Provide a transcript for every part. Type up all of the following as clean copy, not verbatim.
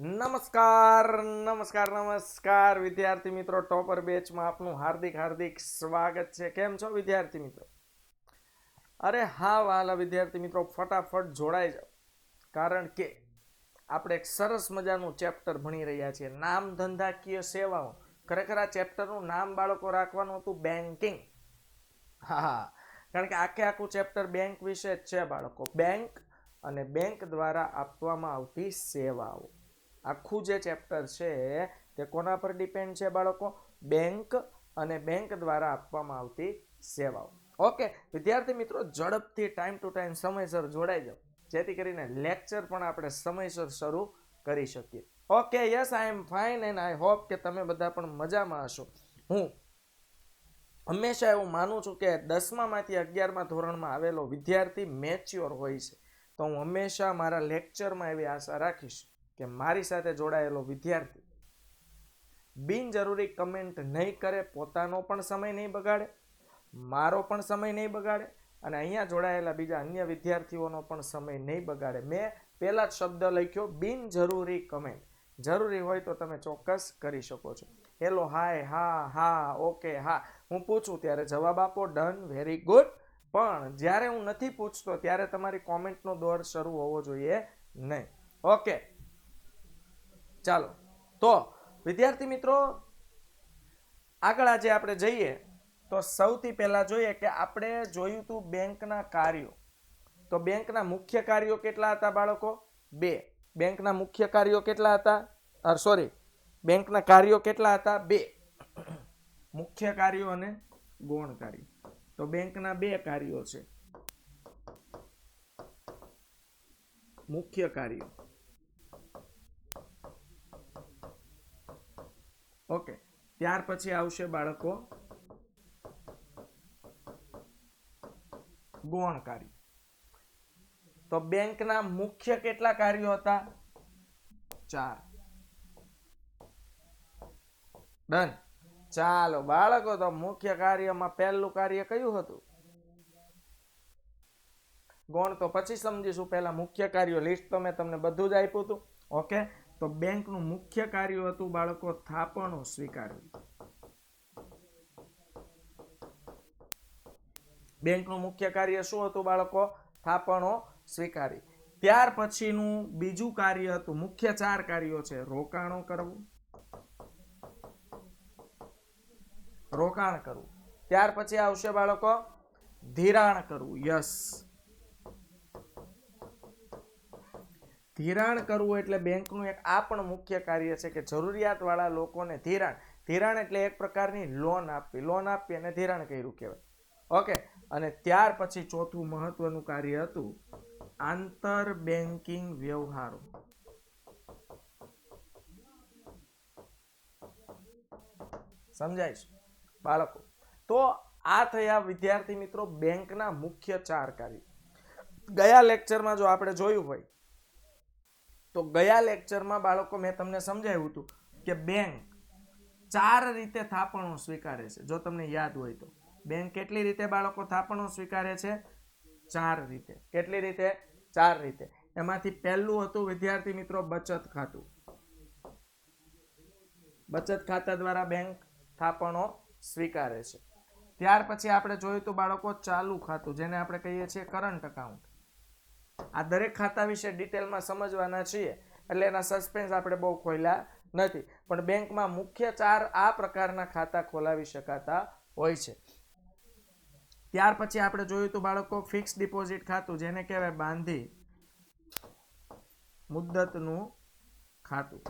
નમસ્કાર નમસ્કાર નમસ્કાર વિદ્યાર્થી મિત્રો, ટોપર બેચમાં આપનું હાર્દિક હાર્દિક સ્વાગત છે. કેમ છો વિદ્યાર્થી મિત્રો? અરે હા વાલા વિદ્યાર્થી મિત્રો, ફટાફટ જોડાઈ જાઓ, કારણ કે આપણે એક સરસ મજાનું ચેપ્ટર ભણી રહ્યા છીએ, નામ ધંધાકીય સેવાઓ. ખરેખર આ ચેપ્ટરનું નામ બાળકો રાખવાનું હતું બેન્કિંગ. હા, કારણ કે આખે આખું ચેપ્ટર બેંક વિશે જ છે બાળકો. બેંક અને બેંક દ્વારા આપવામાં આવતી સેવાઓ. આખું જે ચેપ્ટર છે તે કોના પર ડિપેન્ડ છે બાળકો? બેંક અને બેંક દ્વારા આપવામાં આવતી સેવાઓ. ઓકે વિદ્યાર્થી મિત્રો, ઝડપથી ટાઈમ ટુ ટાઈમ સમયસર જોડાઈ જાઓ, જેથી કરીને લેક્ચર પણ આપણે સમયસર શરૂ કરી શકીએ. Okay, yes I am fine and I hope કે તમે બધા પણ મજામાં હશો. હું હંમેશા એવું માનું છું કે 10માંથી 11મા ધોરણમાં આવેલો વિદ્યાર્થી મેચ્યોર હોય છે. તો હું હંમેશા મારા લેક્ચરમાં એવી આશા રાખીશ કે મારી સાથે જોડાયેલો વિદ્યાર્થી બિનજરૂરી કમેન્ટ નહીં કરે, પોતાનો પણ સમય નહીં બગાડે, મારો પણ સમય નહીં બગાડે, અને અહીંયા જોડાયેલા બીજા અન્ય વિદ્યાર્થીઓનો પણ સમય નહીં બગાડે. મેં પહેલા જ શબ્દ લખ્યો બિનજરૂરી કમેન્ટ. જરૂરી હોય તો તમે ચોક્કસ કરી શકો છો. હેલો, હાય, હા, હા, ઓકે, હા. હું પૂછું ત્યારે જવાબ આપો, ડન, વેરી ગુડ. પણ જ્યારે હું નથી પૂછતો ત્યારે તમારી કોમેન્ટનો દોર શરૂ હોવો જોઈએ નહીં. ઓકે, ચાલો તો વિદ્યાર્થી મિત્રો, આગળ આજે આપણે જઈએ તો સૌથી પહેલા જોઈએ કે આપણે જોયું હતું બેંકના કાર્યો. તો બેંકના મુખ્ય કાર્યો કેટલા હતા બાળકો? 2. બેંકના મુખ્ય કાર્યો કેટલા હતા? બેંકના કાર્યો કેટલા હતા? 2. મુખ્ય કાર્યો અને ગૌણ કાર્યો. તો બેંકના 2 કાર્યો છે. મુખ્ય કાર્યો. ઓકે, ત્યાર પછી આવશે બાળકો ગૌણ કાર્ય. તો બેંકના મુખ્ય કેટલા કાર્યો હતા? 4. ડન. ચાલો બાળકો, તો મુખ્ય કાર્યમાં પહેલું કાર્ય કયું હતું? ગૌણ તો પછી સમજીશું, પહેલા મુખ્ય કાર્યો. લિસ્ટ તો મેં તમને બધું જ આપ્યું હતું. ઓકે, તો બેંકનું મુખ્ય કાર્ય હતું બાળકો થાપણો સ્વીકારવી. બેંકનું મુખ્ય કાર્ય શું હતું બાળકો? થાપણો સ્વીકારી. ત્યાર પછીનું બીજું કાર્ય હતું, મુખ્ય 4 કાર્યો છે. રોકાણો કરવું, રોકાણ કરવું. ત્યાર પછી આવશે બાળકો ધિરાણ કરવું. યસ, ધિરાણ કરવું એટલે બેંકનું એક આ પણ મુખ્ય કાર્ય છે કે જરૂરિયાત વાળા લોકોને ધિરાણ. ધિરાણ એટલે એક પ્રકારની લોન આપવી. લોન આપવી અને ધિરાણ કર્યું કહેવાય. ઓકે, અને ત્યાર પછી ચોથું મહત્વનું કાર્ય હતું આંતર બેંકિંગ વ્યવહારો. સમજાય છે બાળકો? તો આ થયા વિદ્યાર્થી મિત્રો બેંકના મુખ્ય 4 કાર્ય. ગયા લેક્ચરમાં જો આપણે જોયું હોય તો ગયા લેક્ચરમાં બાળકો મેં તમને સમજાવ્યું હતું કે બેંક 4 રીતે થાપણો સ્વીકારે છે. જો તમને યાદ હોય તો બેંક કેટલી રીતે બાળકો થાપણો સ્વીકારે છે? 4 રીતે. કેટલી રીતે? 4 રીતે. એમાંથી પહેલું હતું વિદ્યાર્થી મિત્રો બચત ખાતું. બચત ખાતા દ્વારા બેંક થાપણો સ્વીકારે છે. ત્યાર પછી આપણે જોયું તો બાળકો ચાલુ ખાતું, જેને આપણે કહીએ છીએ કરંટ એકાઉન્ટ. આ દરેક ખાતા વિશે ડિટેલમાં સમજવાના છીએ, એટલે એના સસ્પેન્સ આપણે બહુ ખોલ્યા નથી. પણ બેંકમાં મુખ્ય 4 આ પ્રકારના ખાતા ખોલાવી શકાતા હોય છે. ત્યાર પછી આપણે જોયું તો બાળકો ફિક્સ ડિપોઝિટ ખાતું, જેને કહેવાય બાંધી મુદ્દતનું ખાતું.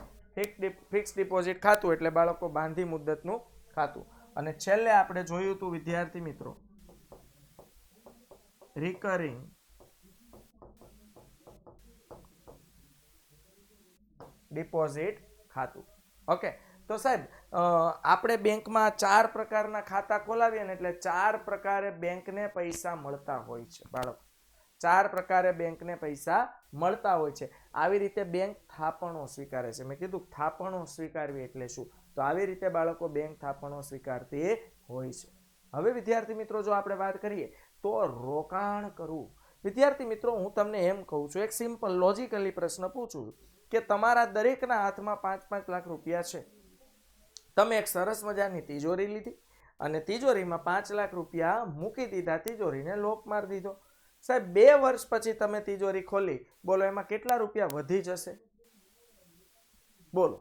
ફિક્સ ડિપોઝિટ ખાતું એટલે બાળકો બાંધી મુદ્દતનું ખાતું. અને છેલ્લે આપણે જોયું હતું વિદ્યાર્થી મિત્રો રિકરિંગ ડિપોઝિટ ખાતું. ઓકે, તો સાહેબ આપણે બેંકમાં 4 પ્રકારના ખાતા ખોલાવીએ ને એટલે 4 પ્રકારે બેંકને પૈસા મળતા હોય છે બાળકો. 4 પ્રકારે બેંકને પૈસા મળતા હોય છે. આવી રીતે બેંક થાપણો સ્વીકારે છે. મેં કીધું થાપણો સ્વીકારવી એટલે શું? તો આવી રીતે બાળકો બેંક થાપણો સ્વીકારતી હોય છે. હવે વિદ્યાર્થી મિત્રો જો આપણે વાત કરીએ તો રોકાણ કરવું. વિદ્યાર્થી મિત્રો, હું તમને એમ કહું છું, એક સિમ્પલ લોજિકલી પ્રશ્ન પૂછું કે તમારા દરેકના હાથમાં 5-5 લાખ રૂપિયા છે. તમે એક સરસ મજાની તિજોરી લીધી અને તિજોરીમાં 5 લાખ રૂપિયા મૂકી દીધા, તિજોરીને લોક મારી દીધો. સાહેબ 2 વર્ષ પછી તમે તિજોરી ખોલી, બોલો એમાં કેટલા રૂપિયા વધી જશે? બોલો,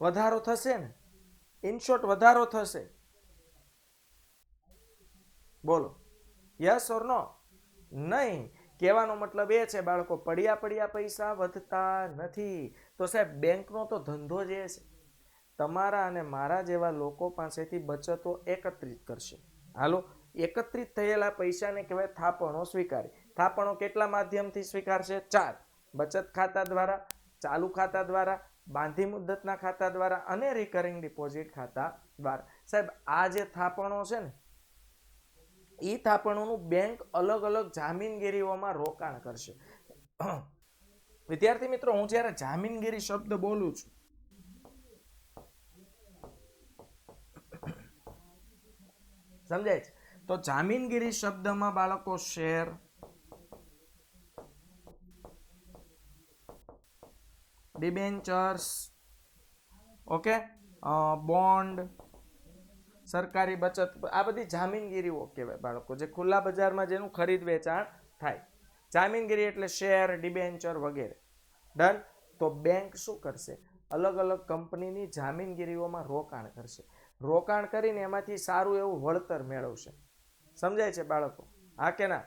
વધારો થશે ને? ઇન શોર્ટ વધારો થશે. બોલો, યસ ઓર નો? નહીં. કહેવાનો મતલબ એ છે બાળકો, પડ્યા પૈસા વધતા નથી. તો સાહેબ બેંકનો તો ધંધો જ એ છે, તમારા અને મારા જેવા લોકો પાસેથી બચતો એકત્રિત કરશે. હાલો, એકત્રિત થયેલા પૈસાને કહેવાય થાપણો સ્વીકારી. થાપણો કેટલા માધ્યમથી સ્વીકારશે? 4. બચત ખાતા દ્વારા, ચાલુ ખાતા દ્વારા, બાંધી મુદ્દતના ખાતા દ્વારા અને રિકરિંગ ડિપોઝિટ ખાતા દ્વારા. સાહેબ આ જે થાપણો છે ને, એ થાપણોનું બેંક અલગ અલગ જામીનગીરીઓમાં રોકાણ કરશે. વિદ્યાર્થી મિત્રો, હું જ્યારે જામીનગીરી શબ્દ બોલું છું, સમજાય છે? તો જામીનગીરી શબ્દમાં બાળકો શેર, ડિબેન્ચર્સ, ઓકે, બોન્ડ, સરકારી બચત, આ બધી જામીનગીરીઓ કહેવાય બાળકો, જે ખુલ્લા બજારમાં જેનું ખરીદ વેચાણ થાય. જામીનગીરી એટલે શેર, ડિબેન્ચર વગેરે. ડન. તો બેંક શું કરશે? અલગ અલગ કંપનીની જામીનગીરીઓમાં રોકાણ કરશે. રોકાણ કરીને એમાંથી સારું એવું વળતર મેળવશે. સમજાય છે બાળકો? હા કે ના?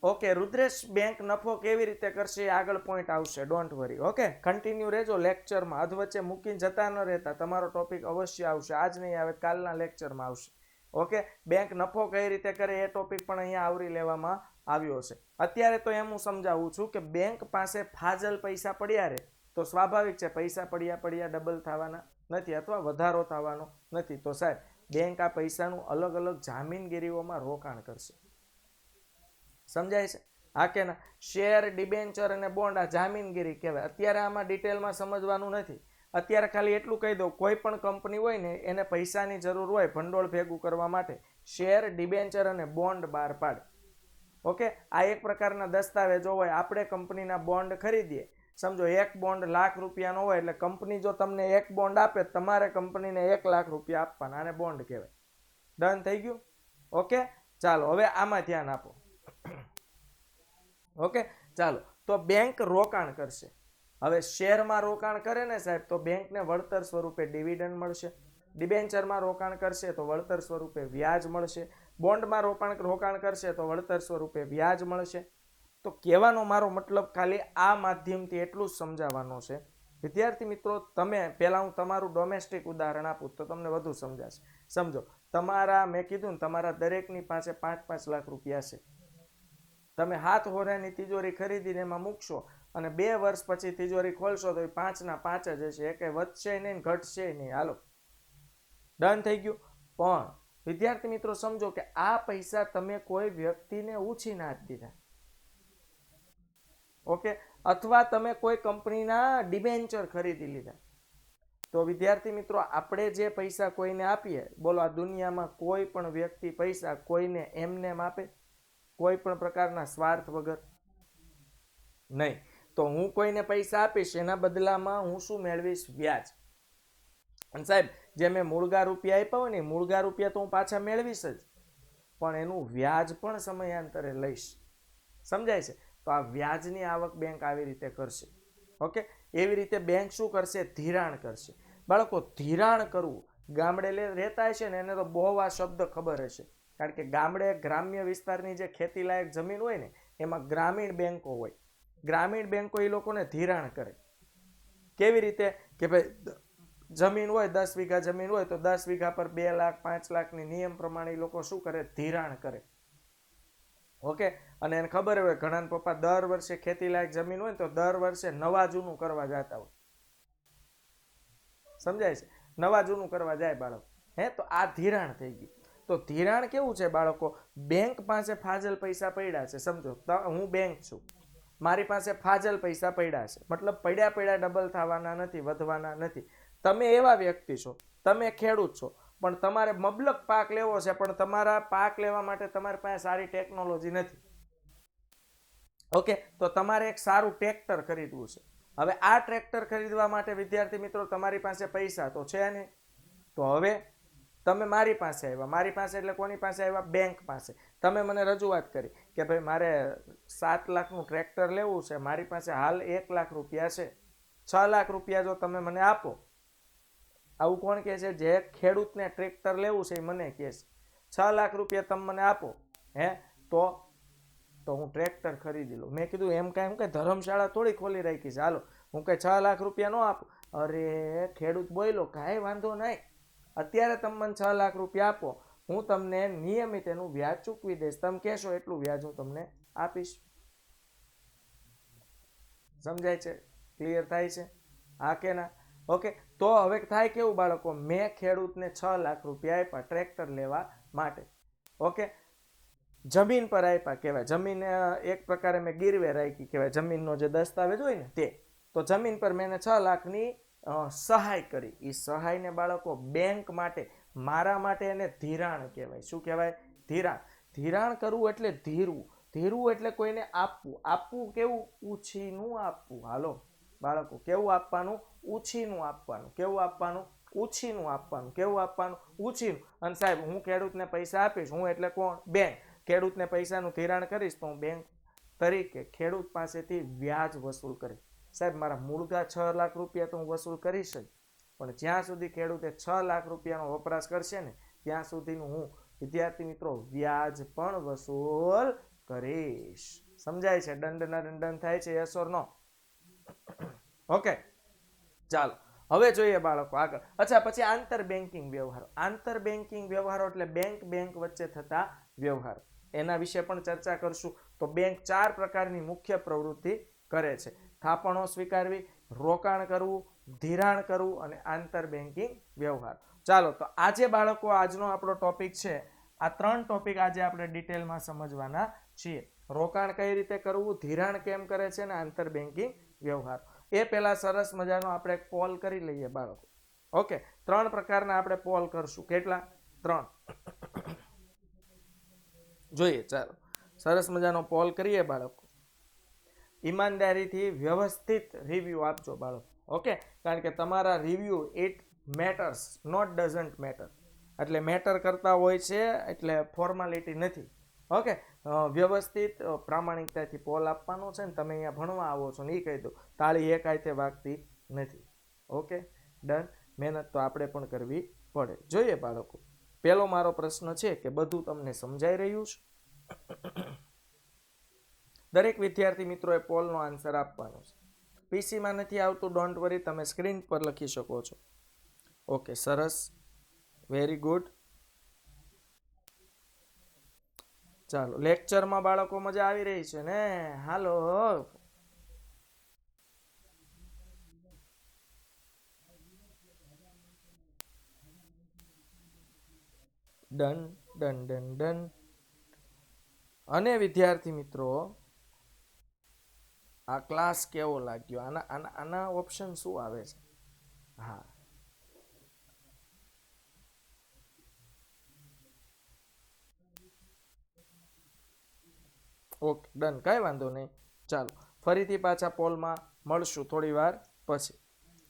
ઓકે રુદ્રેશ, બેંક નફો કેવી રીતે કરશે આગળ પોઈન્ટ આવશે, ડોન્ટ વરી. ઓકે, કન્ટિન્યુ રહેજો લેક્ચરમાં, અધવચ્ચે મૂકીને જતા ન રહેતા. તમારો ટોપિક અવશ્ય આવશે, આજ નહીં આવે કાલના લેક્ચરમાં આવશે. ઓકે, બેંક નફો કઈ રીતે કરે એ ટોપિક પણ અહીંયા આવરી લેવામાં આવ્યો છે. અત્યારે તો એમ હું સમજાવું છું કે બેંક પાસે ફાજલ પૈસા પડ્યા રહે તો સ્વાભાવિક છે પૈસા પડ્યા ડબલ થવાના નથી અથવા વધારો થવાનો નથી. તો સાહેબ બેંક આ પૈસાનું અલગ અલગ જામીનગીરીઓમાં રોકાણ કરશે. સમજાય છે? હા કે ના? શેર, ડિબેન્ચર અને બોન્ડ આ જામીનગીરી કહેવાય. અત્યારે આમાં ડિટેલમાં સમજવાનું નથી. અત્યારે ખાલી એટલું કહી દઉં, કોઈ પણ કંપની હોય ને એને પૈસાની જરૂર હોય ભંડોળ ભેગું કરવા માટે, શેર, ડિબેન્ચર અને બોન્ડ બહાર પાડે. ઓકે, આ એક પ્રકારના દસ્તાવેજો હોય. આપણે કંપનીના બોન્ડ ખરીદીએ, સમજો 1 બોન્ડ લાખ રૂપિયાનો હોય, એટલે કંપની જો તમને 1 બોન્ડ આપે, તમારે કંપનીને 1 લાખ રૂપિયા આપવાના, આને બોન્ડ કહેવાય. ડન થઈ ગયું? ઓકે, ચાલો હવે આમાં ધ્યાન આપો. ઓકે, ચાલો. તો બેંક રોકાણ કરશે. હવે શેરમાં રોકાણ કરે ને સાહેબ, તો બેંકને વળતર સ્વરૂપે ડિવિડન્ડ મળશે. ડિબેન્ચરમાં રોકાણ કરશે તો વળતર સ્વરૂપે વ્યાજ મળશે. બોન્ડમાં રોકાણ કરશે તો વળતર સ્વરૂપે વ્યાજ મળશે. તો કહેવાનો મારો મતલબ ખાલી આ માધ્યમથી એટલું જ સમજાવવાનો છે. વિદ્યાર્થી મિત્રો, તમે પહેલા હું તમારું ડોમેસ્ટિક ઉદાહરણ આપું તો તમને વધુ સમજાશે. સમજો, તમારા, મેં કીધું ને, તમારા દરેકની પાસે 5-5 લાખ રૂપિયા છે. તમે હાથ હોરાની તિજોરી ખરીદીને એમાં મૂકશો અને 2 વર્ષ પછી તિજોરી ખોલશો તો એ 5ના 5 જ હશે, એ વધશે નહીં ઘટશે નહીં. હાલો, ડન થઈ ગયું. પણ વિદ્યાર્થી મિત્રો સમજો કે આ પૈસા તમે કોઈ વ્યક્તિને ઉછીના આપી દીધા, ઓકે, અથવા તમે કોઈ કંપનીના ડિબેન્ચર ખરીદી લીધા. તો વિદ્યાર્થી મિત્રો, આપણે જે પૈસા કોઈને આપીએ, બોલો આ દુનિયામાં કોઈ પણ વ્યક્તિ પૈસા કોઈને એમને આપે? કોઈ પણ પ્રકારના સ્વાર્થ વગર? નહીં. તો હું કોઈને પૈસા આપીશ, એના બદલામાં હું શું મેળવીશ? વ્યાજ. અને સાહેબ જે મેં મૂળગા રૂપિયા આપ્યા હોય ને, મૂળગા રૂપિયા તો હું પાછા મેળવીશ જ, પણ એનું વ્યાજ પણ સમયાંતરે લઈશ. સમજાય છે? તો આ વ્યાજની આવક બેંક આવી રીતે કરશે. ઓકે, એવી રીતે બેંક શું કરશે? ધિરાણ કરશે. બાળકો, ધિરાણ કરવું, ગામડે રહેતા હશે ને એને તો બહુ આ શબ્દ ખબર હશે, કારણ કે ગામડે ગ્રામ્ય વિસ્તારની જે ખેતી લાયક જમીન હોય ને એમાં ગ્રામીણ બેંકો હોય. ગ્રામીણ બેંકો એ લોકોને ધિરાણ કરે. કેવી રીતે? કે ભાઈ જમીન હોય, 10 વીઘા જમીન હોય તો 10 વીઘા પર 2 લાખ 5 લાખની નિયમ પ્રમાણે એ લોકો શું કરે? ધિરાણ કરે. ઓકે, અને એને ખબર હોય ઘણા પપ્પા દર વર્ષે ખેતી લાયક જમીન હોય તો દર વર્ષે નવા જૂનું કરવા જતા હોય. સમજાય છે? નવા જૂનું કરવા જાય બાળકો. તો આ ધિરાણ થઈ ગયું. તો ધિરાણ કેવું છે બાળકો? બેંક પાસે ફાજલ પૈસા પડ્યા છે. સમજો હું બેંક છું, મારી પાસે ફાજલ પૈસા પડ્યા છે, મતલબ પડ્યા ડબલ થવાના નથી, વધવાના નથી. તમે એવા વ્યક્તિ છો, તમે ખેડૂત છો, પણ તમારે મબલક પાક લેવો છે, પણ તમારા પાક લેવા માટે તમારી પાસે સારી ટેકનોલોજી નથી. ઓકે, તો તમારે એક સારું ટ્રેક્ટર ખરીદવું છે. હવે આ ટ્રેક્ટર ખરીદવા માટે વિદ્યાર્થી મિત્રો તમારી પાસે પૈસા તો છે નહીં. તો હવે તમે મારી પાસે આવ્યા, એટલે કોની પાસે આવ્યા? બેંક પાસે. તમે મને રજૂઆત કરી કે ભાઈ મારે 7 લાખનું ટ્રેક્ટર લેવું છે, મારી પાસે હાલ 1 લાખ રૂપિયા છે, 6 લાખ રૂપિયા જો તમે મને આપો. આવું કોણ કહે છે? જે ખેડૂતને ટ્રેક્ટર લેવું છે એ મને કહે છે 6 લાખ રૂપિયા તમે મને આપો, તો હું ટ્રેક્ટર ખરીદી લઉં. મેં કીધું એમ કાંઈ હું કઈ ધર્મશાળા થોડી ખોલી રાખી છે, હાલો હું કઈ 6 લાખ રૂપિયા ન આપું. અરે ખેડૂત બોલ્યો કાંઈ વાંધો નહીં, અત્યારે તમે મને 6 લાખ રૂપિયા આપો, હું તમને નિયમિત એનું વ્યાજ ચૂકવી દઈશ, તમે કહેશો એટલું વ્યાજ હું તમને આપીશ. સમજાય છે? ક્લિયર થાય છે? હા કે ના? ઓકે, તો હવે થાય કેવું બાળકો? મેં ખેડૂતને 6 લાખ રૂપિયા આપ્યા ટ્રેક્ટર લેવા માટે. ઓકે, જમીન પર આપ્યા કહેવાય. જમીન એક પ્રકારે મેં ગીરવે રાખી કહેવાય, જમીનનો જે દસ્તાવેજ હોય ને તે. તો જમીન પર મેં 6 લાખની સહાય કરી. એ સહાયને બાળકો બેંક માટે, મારા માટે એને ધિરાણ કહેવાય. શું કહેવાય? ધિરાણ. ધિરાણ કરવું એટલે ધીરવું. ધીરવું એટલે કોઈને આપવું. આપવું કેવું? ઉછીનું આપવું. હાલો બાળકો, કેવું આપવાનું? ઉછીનું આપવાનું. કેવું આપવાનું? ઉછીનું આપવાનું. કેવું આપવાનું? ઉછીનું. અને સાહેબ હું ખેડૂતને પૈસા આપીશ, હું એટલે કોણ? બેંક. ખેડૂતને પૈસાનું ધિરાણ કરીશ તો હું બેંક તરીકે ખેડૂત પાસેથી વ્યાજ વસૂલ કરીશ. સાહેબ મારા મૂળગા 6 લાખ રૂપિયા તો હું વસૂલ કરીશ જ, પણ જ્યાં સુધી ખેડૂતે 6 લાખ રૂપિયાનો વપરાશ કરશે ને ત્યાં સુધીનું હું વિદ્યાર્થી મિત્રો વ્યાજ પણ વસૂલ કરીશ. સમજાય છે? દંડન થાય છે? Yes or no? ઓકે, ચાલો હવે જોઈએ બાળકો આગળ. અચ્છા, પછી આંતર બેન્કિંગ વ્યવહારો. આંતર બેન્કિંગ વ્યવહારો એટલે બેંક વચ્ચે થતા વ્યવહારો, એના વિશે પણ ચર્ચા કરશું. તો બેંક 4 પ્રકારની મુખ્ય પ્રવૃત્તિ કરે છે: થાપણો સ્વીકારવી, રોકાણ કરવું, ધિરાણ કરવું અને આંતર બેન્કિંગ વ્યવહાર. ચાલો, તો આજે બાળકો આજનો આપણો ટોપિક છે. આ 3 ટોપિક આજે આપણે ડિટેલમાં સમજવાના છીએ. રોકાણ કઈ રીતે કરવું, ધિરાણ કેમ કરે છે અને આંતર બેન્કિંગ વ્યવહાર. એ પહેલા સરસ મજાનો આપણે એક પોલ કરી લઈએ બાળકો. ઓકે, 3 પ્રકારના આપણે પોલ કરશું. કેટલા? 3 જોઈએ. ચાલો સરસ મજાનો પોલ કરીએ બાળકો. ઈમાનદારીથી વ્યવસ્થિત રિવ્યુ આપજો બાળકો. ઓકે, કારણ કે તમારા review it matters, not doesn't matter. એટલે મેટર કરતા હોય છે, એટલે ફોર્માલિટી નથી. ઓકે, વ્યવસ્થિત પ્રામાણિકતાથી પોલ આપવાનો છે ને તમે અહીંયા ભણવા આવો છો ને એ કહી દો, તાળી એક હાથે વાગતી નથી. Okay, done. મહેનત તો આપણે પણ કરવી પડે. જોઈએ બાળકો, પહેલો મારો પ્રશ્ન છે કે બધું તમને સમજાઈ રહ્યું છે? દરેક વિદ્યાર્થી મિત્રોએ પોલનો આન્સર આપવાનો છે. પીસીમાં નથી આવતું, ડોન્ટ વરી, તમે સ્ક્રીન પર લખી શકો છો. ઓકે, સરસ, વેરી ગુડ. ચાલો, લેક્ચરમાં બાળકો મજા આવી રહી છે ને? હાલો, ડન ડન ડન ડન. અને વિદ્યાર્થી મિત્રો, આ ક્લાસ કેવો લાગ્યો? આના ઓપ્શન શું આવે છે? હા, ઓકે, ડન, કાંઈ વાંધો નહીં. ચાલો ફરીથી પાછા પોલમાં મળશું થોડી વાર પછી.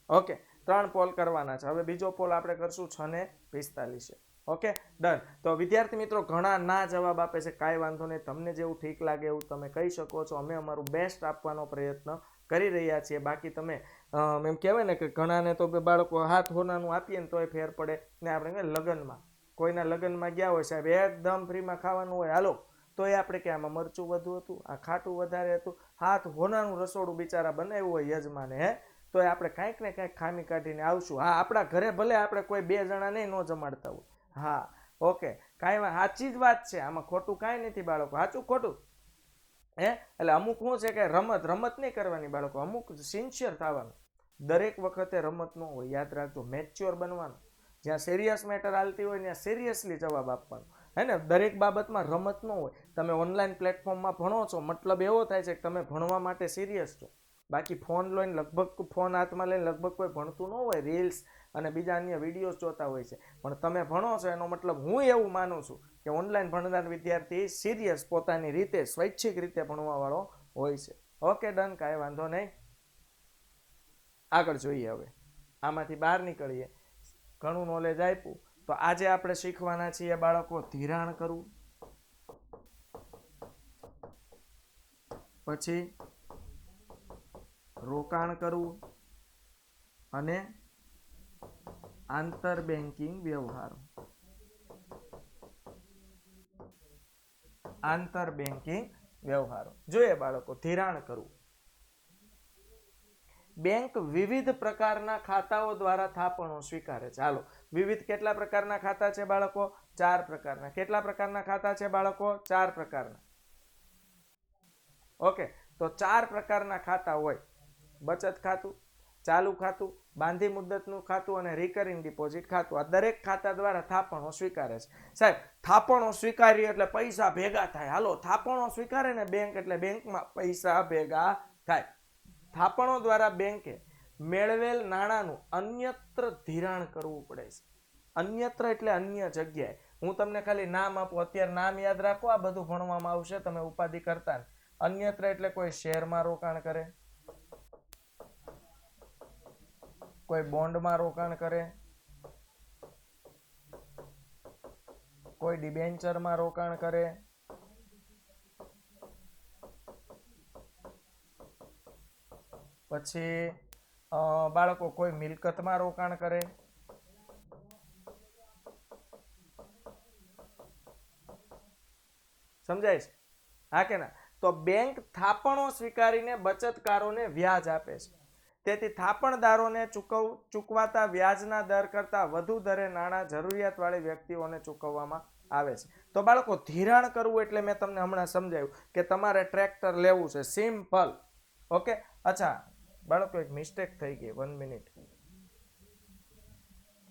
ઓકે, 3 પોલ કરવાના છે. હવે બીજો પોલ આપણે કરશું 6:45. Okay, done. તો વિદ્યાર્થી મિત્રો ઘણા ના જવાબ આપે છે, કાંઈ વાંધો નહીં, તમને જેવું ઠીક લાગે એવું તમે કહી શકો છો. અમે અમારું બેસ્ટ આપવાનો પ્રયત્ન કરી રહ્યા છીએ. બાકી તમે એમ કહેવાય ને કે ઘણાને તો બાળકો હાથ હોનાનું આપીએ ને તોય ફેર પડે ને. આપણે લગ્નમાં, કોઈના લગ્નમાં ગયા હોય સાહેબ, એકદમ ફ્રીમાં ખાવાનું હોય, હાલો, તો એ આપણે કે આમાં મરચું વધુ હતું, આ ખાટું વધારે હતું, હાથ હોનાનું રસોડું બિચારા બનાવ્યું હોય યજમાને, તો આપણે કાંઈક ને કાંઈક ખામી કાઢીને આવશું. હા, આપણા ઘરે ભલે આપણે કોઈ 2 જણા નહીં ન જમાડતા હોય. હા, ઓકે, કાંઈ સાચી જ વાત છે, આમાં ખોટું કાંઈ નથી બાળકો. સાચું ખોટું એટલે અમુક શું છે કે રમત નહીં કરવાની બાળકો, અમુક સિન્સિયર થવાનું. દરેક વખતે રમત ન હોય, યાદ રાખજો. મેચ્યોર બનવાનું. જ્યાં સિરિયસ મેટર હાલતી હોય ત્યાં સિરિયસલી જવાબ આપવાનો. હે ને? દરેક બાબતમાં રમત ન હોય. તમે ઓનલાઈન પ્લેટફોર્મમાં ભણો છો, મતલબ એવો થાય છે કે તમે ભણવા માટે સિરિયસ છો. બાકી ફોન લઈને લગભગ ફોન હાથમાં લઈને લગભગ કોઈ ભણતું ન હોય, રીલ્સ અને બીજા અન્ય વિડીયોઝ જોતા હોય છે. પણ તમે ભણો છો એનો મતલબ હું એવું માનું છું કે ઓનલાઈન ભણનાર વિદ્યાર્થી સિરિયસ પોતાની રીતે સ્વૈચ્છિક રીતે ભણવાવાળો હોય છે. ઓકે ડન, કાંઈ વાંધો નહીં. આગળ જોઈએ. હવે આમાંથી બહાર નીકળીએ. ઘણું નોલેજ આપ્યું. તો આજે આપણે શીખવાના છીએ બાળકો ધિરાણ કરવું, પછી રોકાણ કરવું અને આંતર બેન્કિંગ વ્યવહારો. આંતર બેન્કિંગ વ્યવહારો જોઈએ બાળકો. ધિરાણ કરવું. બેંક વિવિધ પ્રકારના ખાતાઓ દ્વારા થાપણો સ્વીકારે છે. હાલો, વિવિધ કેટલા પ્રકારના ખાતા છે બાળકો? 4 પ્રકારના. કેટલા પ્રકારના ખાતા છે બાળકો? 4 પ્રકારના. ઓકે, તો 4 પ્રકારના ખાતા હોય. બચત ખાતું, ચાલુ ખાતું, બાંધી મુદતનું ખાતું અને રિકરિંગ ડિપોઝિટ ખાતું. આ દરેક ખાતા દ્વારા થાપણો સ્વીકારે છે. સાહેબ, થાપણો સ્વીકારી એટલે પૈસા ભેગા થાય. હાલો, થાપણો સ્વીકારે ને બેંક એટલે બેંકમાં પૈસા ભેગા થાય. થાપણો દ્વારા બેંકે મેળવેલ નાણાંનું અન્યત્ર ધિરાણ કરવું પડે છે. અન્યત્ર એટલે અન્ય જગ્યાએ. હું તમને ખાલી નામ આપું, અત્યારે નામ યાદ રાખો, આ બધું ભણવામાં આવશે, તમે ઉપાધિ કરતા ને. અન્યત્ર એટલે કોઈ શેરમાં રોકાણ કરે, કોઈ બોન્ડમાં રોકાણ કરે, કોઈ ડિબેન્ચરમાં રોકાણ કરે, પછી બાળકો કોઈ મિલકતમાં રોકાણ કરે, સમજાય છે? હા કે ના? તો બેંક થાપણો સ્વીકારીને બચતકારોને વ્યાજ આપે છે. તેથી થાપણદારોને ચૂકવાતા વ્યાજના દર કરતા વધુ દરે નાણાં જરૂરિયાતવાળી વ્યક્તિઓને ચૂકવવામાં આવે છે. તો બાળકો ધિરાણ કરવું એટલે મેં તમને હમણાં સમજાવ્યું કે તમારે ટ્રેક્ટર લેવું છે, સિમ્પલ. ઓકે, અચ્છા બાળકો એક મિસ્ટેક થઈ ગઈ, 1 મિનિટ.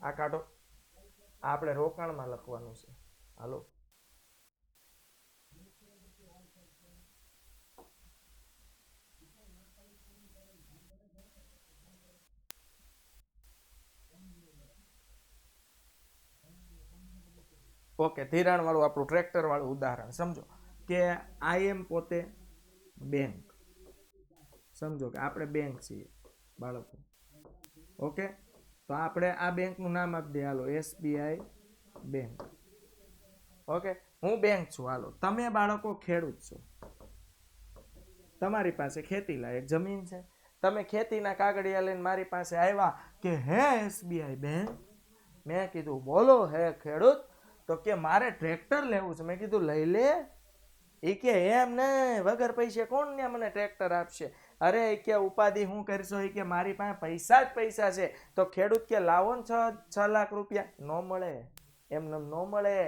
આ કાઢો, આપણે રોકાણમાં લખવાનું છે. હાલો, ઓકે, ધિરાણ વાળું આપણું ટ્રેક્ટર વાળું ઉદાહરણ સમજો કે આઈ એમ પોતે બેંક. સમજો કે આપણે બેંક છીએ બાળકો. ઓકે, તો આપણે આ બેંકનું નામ આપી દઈએ. હાલો, SBI બેંક. ઓકે, હું બેંક છું. હાલો, તમે બાળકો ખેડૂત છો. તમારી પાસે ખેતી લાયક જમીન છે. તમે ખેતીના કાગળિયા લઈને મારી પાસે આવ્યા કે હે SBI બેંક. મેં કીધું બોલો હે ખેડૂત. તો કે મારે ટ્રેક્ટર લેવું છે. મેં કીધું લઈ લે. એ કે એમ ને વગર પૈસે કોણ ને મને ટ્રેક્ટર આપશે? અરે એ કે ઉપાધિ હું કરશો? એ કે મારી પાસે પૈસા જ પૈસા છે. તો ખેડૂત કે લાવો ને 6 લાખ રૂપિયા. ન મળે, એમને ન મળે.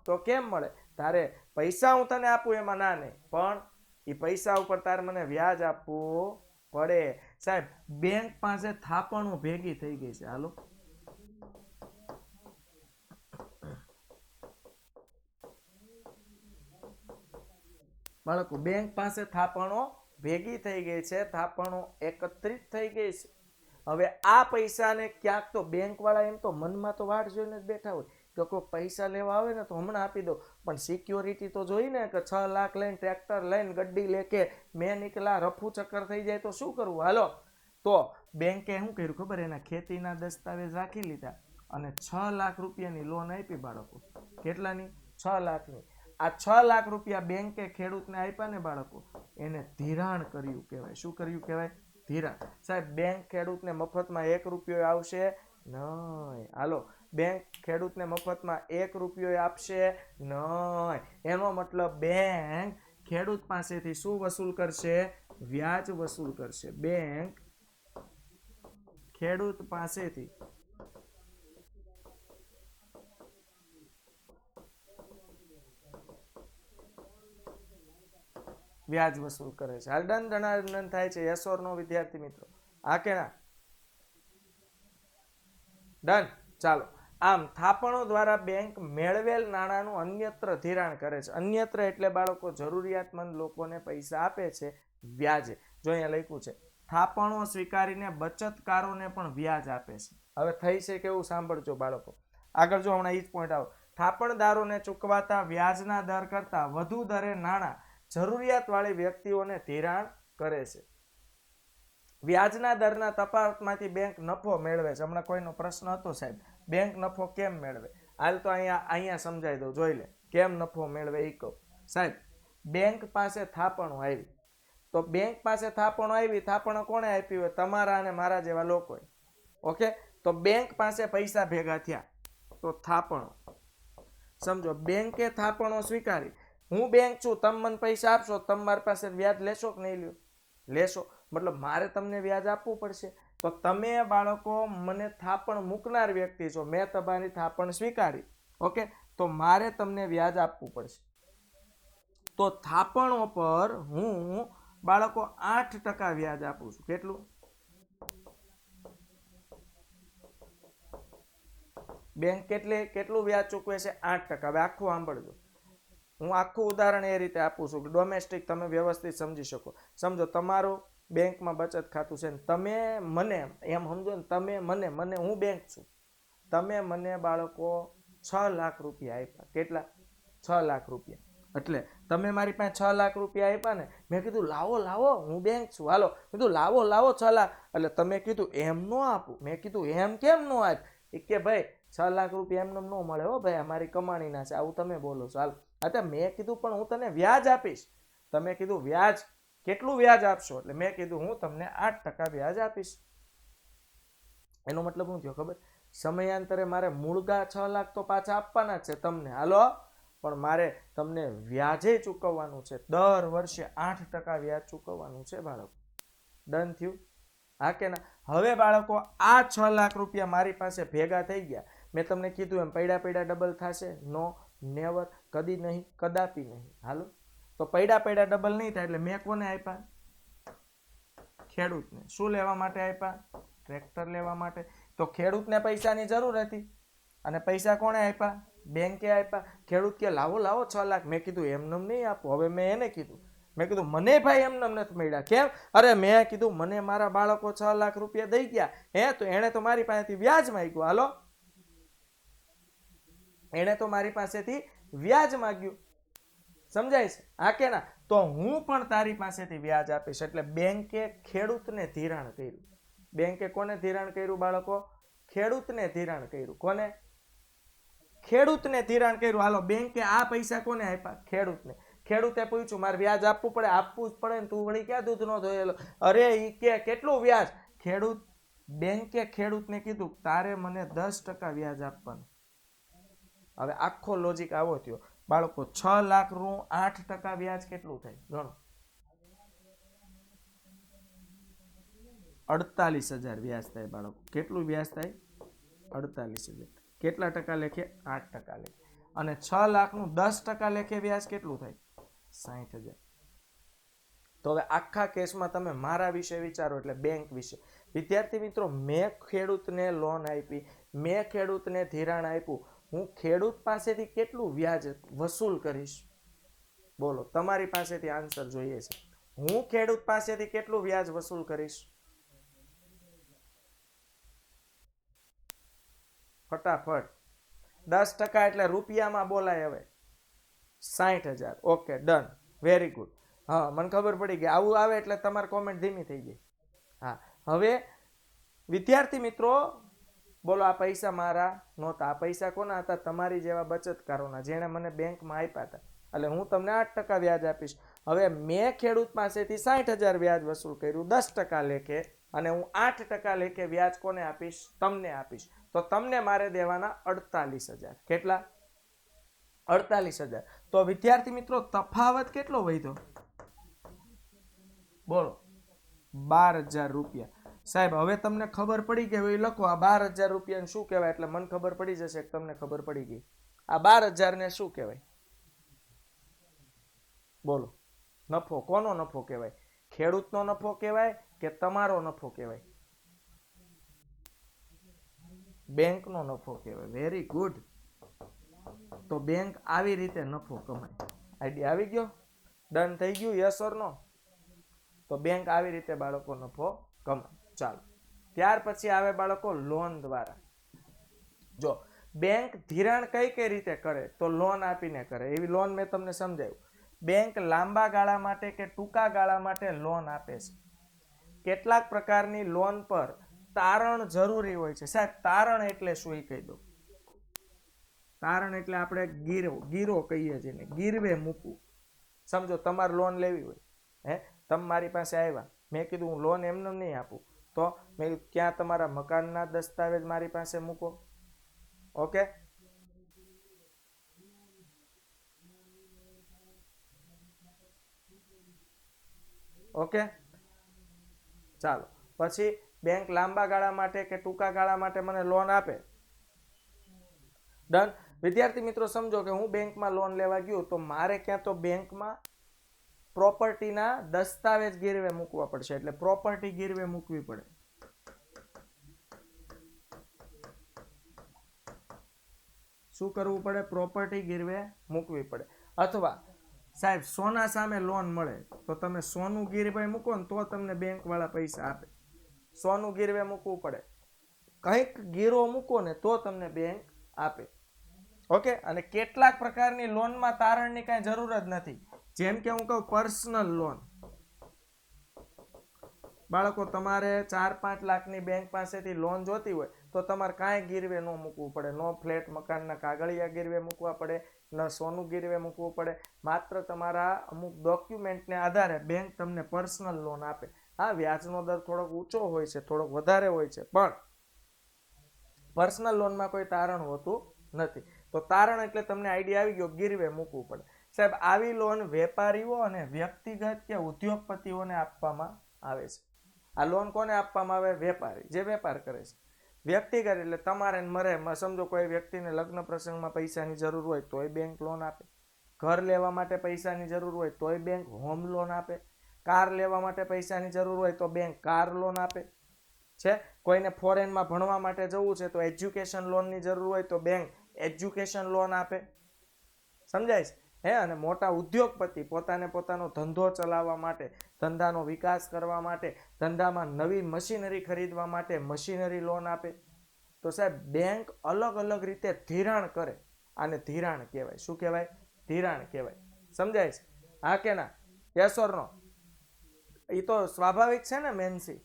તો કેમ મળે? તારે પૈસા હું તને આપું એમાં ના નહીં, પણ એ પૈસા ઉપર તારે મને વ્યાજ આપવું પડે. સાહેબ, બેંક પાસે થાપણો ભેગી થઈ ગઈ છે. હાલો, બાળકો બેંક પાસે થાપણો ભેગી થઈ ગઈ છે, થાપણો એકત્રિત થઈ ગઈ છે. હવે આ પૈસાને ક્યાંક તો બેંક વાળા એમ તો મનમાં તો વાટ જોઈને જ બેઠા હોય કે કોઈ પૈસા લેવા આવે ને તો હમણાં આપી દો, પણ સિક્યોરિટી તો જોઈને કે 6 લાખ લઈને ટ્રેક્ટર લઈને ગड्डी લેકે મેં નીકળા, રફુ ચક્કર થઈ જાય તો શું કરવું? હાલો, તો બેંકે શું કર્યું ખબર? એના ખેતીના દસ્તાવેજ રાખી લીધા અને 6 લાખ રૂપિયાની લોન આપી બાળકો. કેટલાની? 6 લાખની. આ 6 લાખ રૂપિયા બેંકે ખેડૂતને આપ્યા ને બાળકો, એને ધિરાણ કર્યું કહેવાય. શું કર્યું કહેવાય? ધિરાણ. સાહેબ, બેંક ખેડૂતને મફતમાં 1 રૂપિયો આવશે નહીં. હાલો, બેંક ખેડૂતને મફતમાં 1 રૂપિયો આપશે નહીં. એનો મતલબ બેંક ખેડૂત પાસેથી શું વસૂલ કરશે? વ્યાજ વસૂલ કરશે. બેંક ખેડૂત પાસેથી વ્યાજ વસૂલ કરે છે. હાલ ડન ધનાનંદ થાય છે? યસ ઓર નો વિદ્યાર્થી મિત્રો? હા કે ના? ડન. ચાલો, આમ થાપણો દ્વારા બેંક મેળવેલ નાણાંનું અન્યત્ર ધિરાણ કરે છે. અન્યત્ર એટલે બાળકો જરૂરિયાતમંદ લોકોને પૈસા આપે છે વ્યાજે. જો અહીંયા લખ્યું છે થાપણો સ્વીકારીને બચતકારોને પણ વ્યાજ આપે છે. હવે થઈ છે કેવું સાંભળજો બાળકો, આગળ જો હમણાં એ જ પોઈન્ટ આવો. થાપણદારોને ચૂકવાતા વ્યાજના દર કરતાં વધુ દરે નાણાં જરૂરિયાતવાળી વ્યક્તિઓને ધિરાણ કરે છે. વ્યાજના દરના તફાવતમાંથી બેંક નફો મેળવે છે. હમણાં કોઈનો પ્રશ્ન હતો સાહેબ, બેંક નફો કેમ મેળવે? હાલ તો અહીંયા સમજાવી દઉં, જોઈ લે કેમ નફો મેળવે એ કહું. સાહેબ, બેંક પાસે થાપણો આવી, તો બેંક પાસે થાપણો આવી, થાપણો કોણે આપી હોય? તમારા અને મારા જેવા લોકોએ. ઓકે, તો બેંક પાસે પૈસા ભેગા થયા, તો થાપણો. સમજો, બેંકે થાપણો સ્વીકારી. હું બેંક છું, તમે મને પૈસા આપશો, તમે મારી પાસે વ્યાજ લેશો કે નહીં લ્યો? લેશો. મતલબ મારે તમને વ્યાજ આપવું પડશે. તો તમે બાળકો મને થાપણ મૂકનાર વ્યક્તિ છો, મેં તમારી થાપણ સ્વીકારી. ઓકે, તો મારે તમને વ્યાજ આપવું પડશે. તો થાપણો પર હું બાળકો 8% વ્યાજ આપું છું. કેટલું? બેંક કેટલું વ્યાજ ચૂકવે છે? 8%. હવે આખું સાંભળજો, હું આખું ઉદાહરણ એ રીતે આપું છું કે ડોમેસ્ટિક તમે વ્યવસ્થિત સમજી શકો. સમજો, તમારું બેંકમાં બચત ખાતું છે ને તમે મને એમ સમજો ને, તમે મને હું બેંક છું, તમે મને બાળકો 6 લાખ રૂપિયા આપ્યા. કેટલા? 6 લાખ રૂપિયા. એટલે તમે મારી પાસે 6 લાખ રૂપિયા આપ્યા ને, મેં કીધું લાવો હું બેંક છું, હાલો. કીધું લાવો 6 લાખ. એટલે તમે કીધું એમ ન આપું. મેં કીધું એમ કેમ ન આપ? કે ભાઈ 6 લાખ રૂપિયા એમને ન મળે હો ભાઈ, અમારી કમાણીના છે, આવું તમે બોલો છો. હાલ, અચ્છા, મેં કીધું પણ હું તને વ્યાજ આપીશ. તમે કીધું વ્યાજ, કેટલું વ્યાજ આપશો? એટલે મેં કીધું હું તમને 8% વ્યાજ આપીશ. એનો મતલબ શું થયો ખબર? સમયાંતરે મારે મૂળગા 6 લાખ તો પાછા આપવાના જ છે તમને, હાલો, પણ મારે તમને વ્યાજે ચૂકવવાનું છે. દર વર્ષે 8% વ્યાજ ચૂકવવાનું છે બાળકો. ડન થયું? હા કે ના? હવે બાળકો આ 6 લાખ રૂપિયા મારી પાસે ભેગા થઈ ગયા. મેં તમને કીધું એમ પડ્યા ડબલ થશે? નો, નેવર, કદી નહીં, કદાપી નહીં. હાલો, તો પડ્યા ડબલ નહીં થાય. એટલે મેં કોને આપ્યા? ખેડૂતને. શું લેવા માટે આપ્યા? ટ્રેક્ટર લેવા માટે. તો ખેડૂતને પૈસાની જરૂર હતી અને પૈસા કોણે આપ્યા? બેંકે આપ્યા. ખેડૂત કે લાવો 6 લાખ. મેં કીધું એમને નહીં આપો. હવે મેં એને કીધું, મેં કીધું મને ભાઈ એમને નથી મળ્યા. કેમ? અરે મેં કીધું મને મારા બાળકો 6 લાખ રૂપિયા દઈ ગયા, તો એને તો મારી પાસેથી વ્યાજ માંગ્યું. હાલો, એને તો મારી પાસેથી વ્યાજ માંગ્યું. સમજાય છે? હા કે ના? તો હું પણ તારી પાસેથી વ્યાજ આપીશ. એટલે બેંકે ખેડૂતને ધિરાણ કર્યું. બેંકે કોને ધિરાણ કર્યું બાળકો? ખેડૂતને ધિરાણ કર્યું. કોને? ખેડૂતને ધિરાણ કર્યું. હાલો, બેંકે આ પૈસા કોને આપ્યા? ખેડૂતને. ખેડૂતે પૂછ્યું મારે વ્યાજ આપવું પડે? આપવું જ પડે ને, તું વળી ક્યાં દૂધ નો ધોયેલો? અરે ઈ કે કેટલું વ્યાજ? બેંકે ખેડૂતને કીધું તારે મને 10% વ્યાજ આપવાનું. હવે આખો લોજિક આવો થયો બાળકો. 6 લાખ નું 8% વ્યાજ કેટલું થાય? ગણો. 48,000 વ્યાજ થાય બાળકો. કેટલું વ્યાજ થાય? 48,000. કેટલા ટકા લેખે? 8% લેખે. અને 6 લાખ નું 10% લેખે વ્યાજ કેટલું થાય? 60,000. તો હવે આખા કેસમાં તમે મારા વિશે વિચારો, એટલે બેંક વિશે. વિદ્યાર્થી મિત્રો, મેં ખેડૂતને લોન આપી, મેં ખેડૂતને ધિરાણ આપ્યું, હું ખેડૂત પાસેથી કેટલું વ્યાજ વસૂલ કરીશ? બોલો, તમારી પાસેથી આન્સર જોઈએ છે. હું ખેડૂત પાસેથી કેટલું વ્યાજ વસૂલ કરીશ? ફટાફટ. 10% એટલે રૂપિયામાં બોલાય. હવે 60,000. Okay, done, very good. હા, મને ખબર પડી ગઈ. આવું આવે એટલે તમારી કોમેન્ટ ધીમી થઈ ગઈ. હા, હવે વિદ્યાર્થી મિત્રો બોલો, આ પૈસા મારા નહોતા. આ પૈસા કોના હતા? તમારી જેવા બચતકારોના, જેણે મને બેંકમાં આપ્યા હતા. એટલે હું તમને 8% વ્યાજ આપીશ. હવે મેં ખેડૂત પાસેથી 60,000 વ્યાજ વસૂલ કર્યું 10% લેખે, અને હું 8% લેખે વ્યાજ કોને આપીશ? તમને આપીશ. તો તમને મારે દેવાના 48,000. કેટલા? 48,000. તો વિદ્યાર્થી મિત્રો, તફાવત કેટલો વધ્યો? બોલો, 12,000 રૂપિયા. સાહેબ, હવે તમને ખબર પડી ગઈ હોય, લખો આ 12,000 રૂપિયાને શું કહેવાય? એટલે મને ખબર પડી જશે કે તમને ખબર પડી ગઈ. આ 12,000 ને શું કહેવાય? બોલો, નફો. કોનો નફો કહેવાય? ખેડૂતનો નફો કહેવાય કે તમારો નફો કહેવાય? બેંકનો નફો કહેવાય. Very good. તો બેંક આવી રીતે નફો કમાય. આઈડિયા આવી ગયો? ડન થઈ ગયું? યસ ઓર નો? તો બેંક આવી રીતે બાળકો નફો કમાય. ચાલો, ત્યાર પછી આવે બાળકો લોન દ્વારા. જો બેંક ધિરાણ કઈ રીતે કરે તો લોન આપીને કરે. એવી લોન મેં તમને સમજાવ્યું. બેંક લાંબા ગાળા માટે કે ટૂંકા ગાળા માટે લોન આપે છે. કેટલાક પ્રકારની લોન પર તારણ જરૂરી હોય છે. સાહેબ તારણ એટલે શું એ કહી દો. તારણ એટલે આપણે ગીરો કહીએ છીએ, ગીરવે મૂકવું. સમજો તમારે લોન લેવી હોય, તમે મારી પાસે આવ્યા, મેં કીધું હું લોન એમને નહીં આપું, તો મેં ક્યાં તમારા મકાનના દસ્તાવેજ મારી પાસે મૂકો. ઓકે, ઓકે, ચાલો. પછી બેંક લાંબા ગાળા માટે કે ટૂંકા ગાળા માટે મને લોન આપે. ડન. વિદ્યાર્થી મિત્રો સમજો કે હું બેંકમાં લોન લેવા ગયો તો મારે ક્યાં તો બેંકમાં પ્રોપર્ટીના દસ્તાવેજ ગીરવે મૂકવા પડશે. એટલે પ્રોપર્ટી ગીરવે મૂકવી પડે. શું કરવું પડે? પ્રોપર્ટી ગીરવે મૂકવી પડે. અથવા સાહેબ સોના સામે લોન મળે તો તમે સોનું ગીરવે મૂકો ને તો તમને બેંક વાળા પૈસા આપે. સોનું ગીરવે મૂકવું પડે, કંઈક ગીરો મૂકો ને તો તમને બેંક આપે. ઓકે. અને કેટલાક પ્રકારની લોનમાં તારણની કાંઈ જરૂર જ નથી. જેમ કે હું કહું પર્સનલ લોન. બાળકો તમારે 4-5 લાખની બેંક પાસેથી લોન જોતી હોય તો તમારે કાંઈ ગીરવે ન મૂકવું પડે. નો ફ્લેટ મકાનના કાગળિયા ગીરવે મૂકવા પડે, ન સોનું ગીરવે મૂકવું પડે. માત્ર તમારા અમુક ડોક્યુમેન્ટને આધારે બેંક તમને પર્સનલ લોન આપે. હા, વ્યાજનો દર થોડોક ઊંચો હોય છે, થોડોક વધારે હોય છે, પણ પર્સનલ લોનમાં કોઈ તારણ હોતું નથી. તો તારણ એટલે તમને આઈડિયા આવી ગયો, ગીરવે મૂકવું પડે. સાહેબ આવી લોન વેપારીઓ અને વ્યક્તિગત કે ઉદ્યોગપતિઓને આપવામાં આવે છે. આ લોન કોને આપવામાં આવે? વેપારી, જે વેપાર કરે છે. વ્યક્તિગત એટલે તમારે મરે, સમજો કોઈ વ્યક્તિને લગ્ન પ્રસંગમાં પૈસાની જરૂર હોય તોય બેંક લોન આપે. ઘર લેવા માટે પૈસાની જરૂર હોય તોય બેંક હોમ લોન આપે. કાર લેવા માટે પૈસાની જરૂર હોય તો બેંક કાર લોન આપે છે. કોઈને ફોરેનમાં ભણવા માટે જવું છે તો એજ્યુકેશન લોનની જરૂર હોય તો બેંક એજ્યુકેશન લોન આપે. સમજાય છે? અને મોટા ઉદ્યોગપતિ પોતાનો ધંધો ચલાવવા માટે, ધંધાનો વિકાસ કરવા માટે, ધંધામાં નવી મશીનરી ખરીદવા માટે મશીનરી લોન આપે. તો સાહેબ બેંક અલગ અલગ રીતે ધિરાણ કરે. આને ધિરાણ કહેવાય. શું કહેવાય? ધિરાણ કહેવાય. સમજાય છે? હા કે ના? યસ ઓર નો? એ તો સ્વાભાવિક છે ને મેન્સી,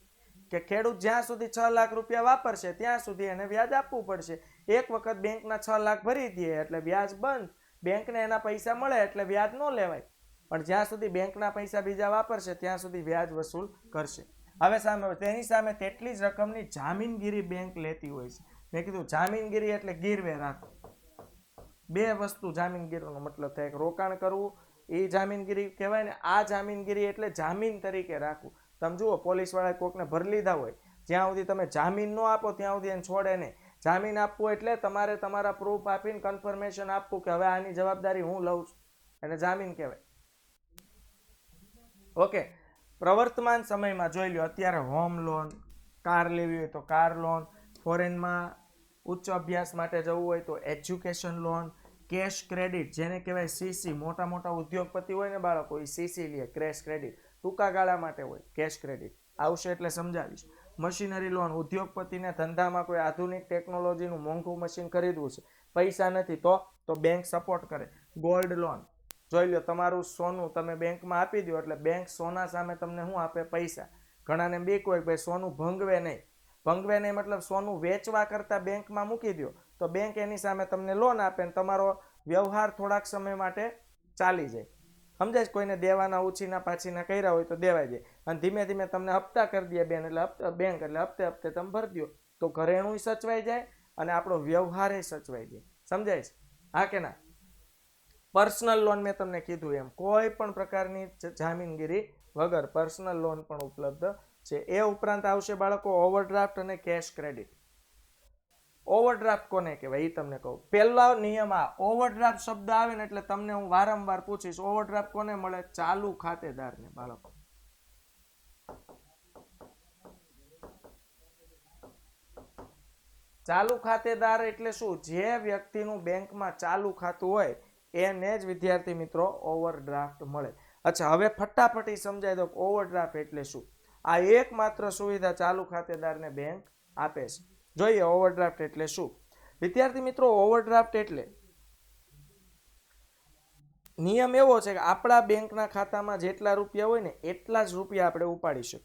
કે ખેડૂત જ્યાં સુધી 6 લાખ રૂપિયા વાપરશે ત્યાં સુધી એને વ્યાજ આપવું પડશે. એક વખત બેંકના 6 લાખ ભરી દે એટલે વ્યાજ બંધ. બેંકને એના પૈસા મળે એટલે વ્યાજ ન લેવાય, પણ જ્યાં સુધી બેંકના પૈસા બીજા વાપરશે ત્યાં સુધી વ્યાજ વસૂલ કરશે. હવે સામે તેની સામે તેટલી જ રકમની જામીનગીરી બેંક લેતી હોય છે. મેં કીધું જામીનગીરી એટલે ગીરવે રાખો. બે વસ્તુ જામીનગીરીનો મતલબ થાય કે રોકાણ કરવું, એ જામીનગીરી કહેવાય ને. આ જામીનગીરી એટલે જામીન તરીકે રાખવું. તમે જુઓ પોલીસવાળાએ કોકને ભરી લીધા હોય, જ્યાં સુધી તમે જામીન ન આપો ત્યાં સુધી એને છોડે નહીં. જામીન આપવું એટલે તમારે તમારા પ્રૂફ આપીને કન્ફર્મેશન આપવું કે હવે આની જવાબદારી હું લઉં છું, એને જામીન કહેવાય. ઓકે. પ્રવર્તમાન સમયમાં જોઈ લો, અત્યારે હોમ લોન, કાર લેવી હોય તો કાર લોન, ફોરેનમાં ઉચ્ચ અભ્યાસ માટે જવું હોય તો એજ્યુકેશન લોન, કેશ ક્રેડિટ જેને કહેવાય સીસી. મોટા ઉદ્યોગપતિ હોય ને બાળકો, એ સીસી લે, કેશ ક્રેડિટ. ટૂંકા ગાળા માટે હોય કેશ ક્રેડિટ. આવશે એટલે સમજાવીશ. મશીનરી લોન, ઉદ્યોગપતિને ધંધામાં કોઈ આધુનિક ટેકનોલોજીનું મોંઘું મશીન ખરીદવું છે, પૈસા નથી તો બેંક સપોર્ટ કરે. ગોલ્ડ લોન, જોઈ લો તમારું સોનું તમે બેંકમાં આપી દો એટલે બેંક સોના સામે તમને શું આપે? પૈસા. ઘણાને બીક હોય ભાઈ સોનું ભંગવે નહીં. ભંગવે નહીં મતલબ સોનું વેચવા કરતાં બેંકમાં મૂકી દો તો બેંક એની સામે તમને લોન આપે ને તમારો વ્યવહાર થોડાક સમય માટે ચાલી જાય. સમજાય? કોઈને દેવાના ઉછીના પાછીના કર્યા હોય તો દેવાઈ જાય, અને ધીમે ધીમે તમને હપ્તા કરી દે બેંક, એટલે હપ્તે તમે ભરી દો તો ઘરેણું સચવાઈ જાય અને આપણો વ્યવહાર સચવાઈ જાય. સમજાય છે? હા કે ના? પર્સનલ લોન મેં તમને કીધું એમ કોઈ પણ પ્રકારની જામીનગીરી વગર પર્સનલ લોન પણ ઉપલબ્ધ છે. એ ઉપરાંત આવશે બાળકો ઓવરડ્રાફ્ટ અને કેશ ક્રેડિટ. ઓવરડ્રાફ્ટ કોને કહેવાય એ તમને કહું. પહેલો નિયમ આ, ઓવરડ્રાફ્ટ શબ્દ આવે ને એટલે તમને હું વારંવાર પૂછીશ, ઓવરડ્રાફ્ટ કોને મળે? ચાલુ ખાતેદારને. બાળકો ચાલુ ખાતેદાર એટલે શું? જે વ્યક્તિનું બેંકમાં ચાલુ ખાતું હોય એને જ વિદ્યાર્થી મિત્રો ઓવરડ્રાફ્ટ મળે. અચ્છા, હવે ફટાફટી સમજાય દો ઓવરડ્રાફ્ટ એટલે શું. આ એકમાત્ર સુવિધા ચાલુ ખાતેદારને બેંક આપે છે. જોઈએ ઓવરડ્રાફ્ટ એટલે શું. વિદ્યાર્થી મિત્રો, ઓવરડ્રાફ્ટ એટલે નિયમ એવો છે કે આપણા બેંકના ખાતામાં જેટલા રૂપિયા હોય ને એટલા જ રૂપિયા આપણે ઉપાડી શકીએ.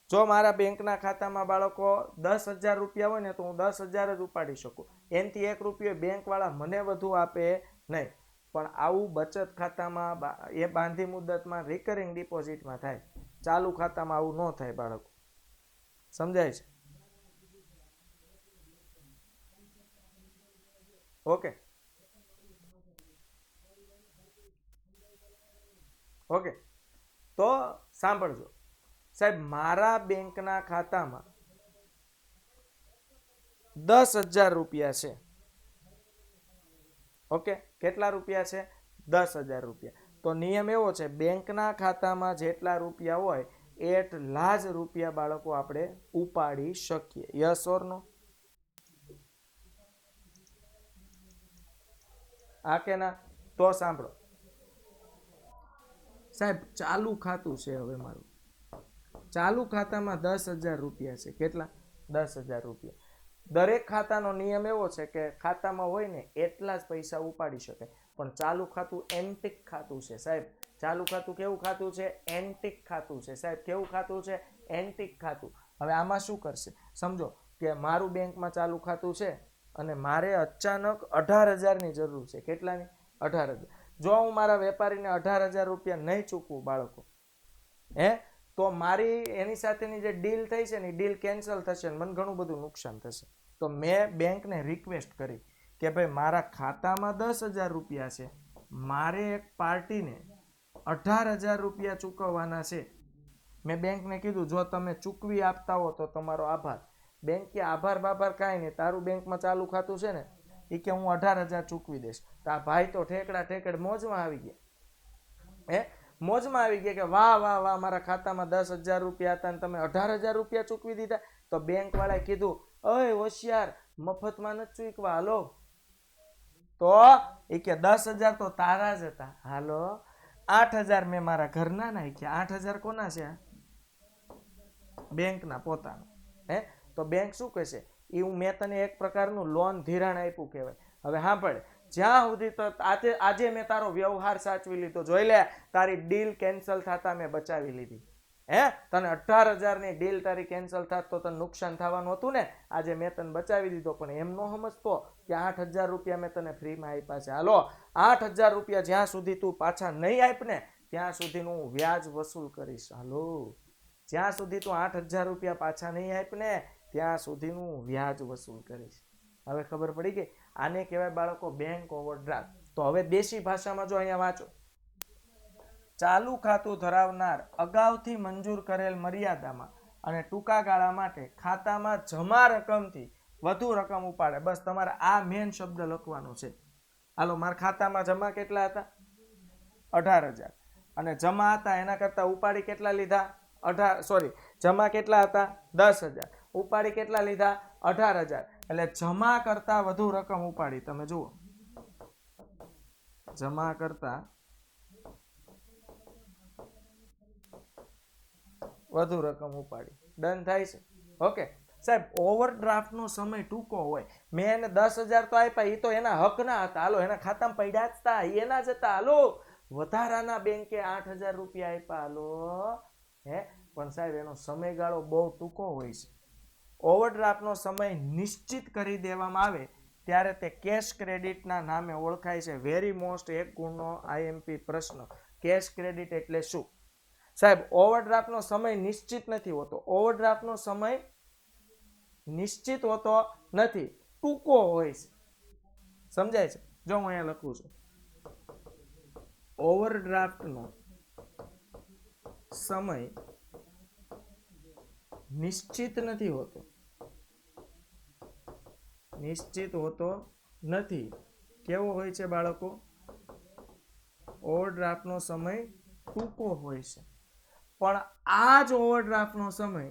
જો મારા બેંકના ખાતામાં બાળકો 10,000 રૂપિયા હોય ને તો હું 10,000 જ ઉપાડી શકું. એનાથી 1 રૂપિયો બેંકવાળા મને વધુ આપે નહીં. પણ આવું બચત ખાતામાં એ બાંધી મુદતમાં રિકરિંગ ડિપોઝિટમાં થાય. ચાલુ ખાતામાં આવું ન થાય બાળકો. સમજાય છે? ઓકે ઓકે, તો સાંભળજો સાહેબ, મારા બેંકના ખાતામાં 10,000 રૂપિયા છે. ઓકે, કેટલા રૂપિયા છે? 10,000 રૂપિયા. તો નિયમ એવો છે, બેંકના ખાતામાં જેટલા રૂપિયા હોય એટલા જ રૂપિયા બાળકો આપણે ઉપાડી શકીએ. યસ ઓર નો? આ કે ના? તો સાંભળો સાહેબ, ચાલુ ખાતું છે. હવે મારું ચાલુ ખાતામાં 10,000 રૂપિયા છે. કેટલા? 10,000 રૂપિયા. દરેક ખાતાનો નિયમ એવો છે કે ખાતામાં હોય ને એટલા જ પૈસા ઉપાડી શકે. પણ ચાલુ ખાતું એન્ટિક ખાતું છે સાહેબ. ચાલુ ખાતું કેવું ખાતું છે? એન્ટિક ખાતું છે સાહેબ. કેવું ખાતું છે? એન્ટિક ખાતું. હવે આમાં શું કરશે સમજો કે મારું બેંકમાં ચાલુ ખાતું છે અને મારે અચાનક 18,000 ની જરૂર છે. કેટલાની? 18,000. જો હું મારા વેપારીને 18,000 રૂપિયા નહીં ચૂકવું બાળકો, તો મારી એની સાથેની જે ડીલ થઈ છે ને ડીલ કેન્સલ થશે, મને ઘણું બધું નુકસાન થશે. તો મેં બેંકને રિક્વેસ્ટ કરી કે ભાઈ મારા ખાતામાં 10,000 રૂપિયા છે, મારે એક પાર્ટીને 18,000 રૂપિયા ચૂકવવાના છે. મેં બેંકને કીધું જો તમે ચૂકવી આપતા હો તો તમારો આભાર. બેંક કે આભાર બાભાર કાંઈ નહીં, તારું બેંકમાં ચાલુ ખાતું છે ને એ કે હું 18,000 ચૂકવી દઈશ. તો આ ભાઈ તો ઠેકડા ઠેકડ મોજમાં આવી ગયા. મોજમાં આવી ગયા કે વાહ વાહ વાહ, મારા ખાતામાં 10,000 રૂપિયા હતા અને તમે 18,000 રૂપિયા ચૂકવી દીધા. તો બેંક વાળાએ કીધું, ઓય હોશિયાર, મફતમાં નથી ચૂકવા, હાલો. તો એ કે 10,000 તો તારા જ હતા, હાલો. 8,000 મેં મારા ઘરના નાખ્યા. 8,000 કોના છે? બેંકના પોતાના. તો બેંક શું કહેશે? એ મેં તને એક પ્રકારનું લોન ધિરાણ આપ્યું કહેવાય. હવે હા પડે જ્યાં સુધી તો આજે મેં તારો વ્યવહાર સાચવી લીધો, જોઈ લે તારી ડીલ કેન્સલ થતા મેં બચાવી લીધી. તને 18,000 ની ડીલ તારી કેન્સલ થાત તો તને નુકસાન થવાનું હતું ને. આજે મેં તને બચાવી દીધો. પણ એમ ન સમજતો કે 8,000 રૂપિયા મેં તને ફ્રીમાં આપ્યા છે. હાલો, 8,000 રૂપિયા જ્યાં સુધી તું પાછા નહીં આપ ને ત્યાં સુધીનું હું વ્યાજ વસૂલ કરીશ. હાલો, જ્યાં સુધી તું 8,000 રૂપિયા પાછા નહીં આપ ને ત્યાં સુધીનું વ્યાજ વસૂલ કરીશ. હવે ખબર પડી ગઈ? આને કહેવાય બાળકો બેંક ઓવરડ્રાફ્ટ. તો હવે દેશી ભાષામાં જો અહીંયા વાંચો, ચાલુ ખાતું ધરાવનાર અગાઉથી મંજૂર કરેલ મર્યાદામાં અને ટૂંકા ગાળા માટે ખાતામાં જમા રકમથી વધુ રકમ ઉપાડે. બસ તમારે આ મેન શબ્દ લખવાનો છે. હાલો, મારા ખાતામાં જમા કેટલા હતા? 18,000. અને જમા હતા એના કરતા ઉપાડી કેટલા લીધા? જમા કેટલા હતા? 10,000. ઉપાડી કેટલા લીધા? 18,000. એટલે જમા કરતા વધુ રકમ ઉપાડી. તમે જુઓ, જમા કરતા વધુ રકમ ઉપાડી. ડન થાય છે? ઓકે સાહેબ, ઓવરડ્રાફ્ટ નો સમય ટૂંકો હોય. મેં એને 10,000 તો આપ્યા, એ તો એના હકના હતા. હાલો, એના ખાતામાં પડ્યા જ હતા, એના જ હતા. હાલો, વધારાના બેંકે 8,000 રૂપિયા આપ્યા. હાલો, પણ સાહેબ એનો સમયગાળો બહુ ટૂંકો હોય છે. ઓવરડ્રાફ્ટનો સમય નિશ્ચિત કરી દેવામાં આવે ત્યારે તે કેશ ક્રેડિટના નામે ઓળખાય છે. વેરી મોસ્ટ એક ગુણનો આઈએમપી પ્રશ્ન. કેશ ક્રેડિટ એટલે શું? સાહેબ, ઓવરડ્રાફ્ટનો સમય નિશ્ચિત નથી હોતો. ઓવરડ્રાફ્ટનો સમય નિશ્ચિત હોતો નથી, ટૂંકો હોય છે. સમજાય છે? જો હું અહીંયા લખું છું, ઓવરડ્રાફ્ટનો સમય નિશ્ચિત નથી હોતો. નિશ્ચિત હોતો નથી. કેવો હોય છે બાળકો? ઓવરડ્રાફ્ટનો સમય ટૂંકો હોય છે. પણ આ જ ઓવરડ્રાફ્ટનો સમય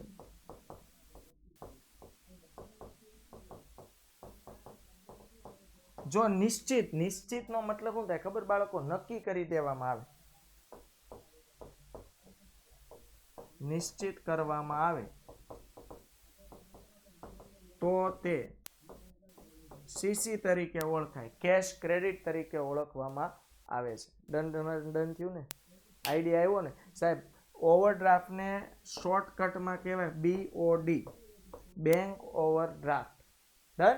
જો નિશ્ચિત નો મતલબ શું થાય ખબર બાળકો? નક્કી કરી દેવામાં આવે. નિશ્ચિત કરવામાં આવે તો તે સીસી તરીકે ઓળખાય, કેશ ક્રેડિટ તરીકે ઓળખવામાં આવે છે. ડન થયું ને? આઈડિયા આવ્યો ને સાહેબ? ઓવરડ્રાફ્ટને શોર્ટકટમાં કહેવાય BOD, બેંક ઓવરડ્રાફ્ટ. ડન?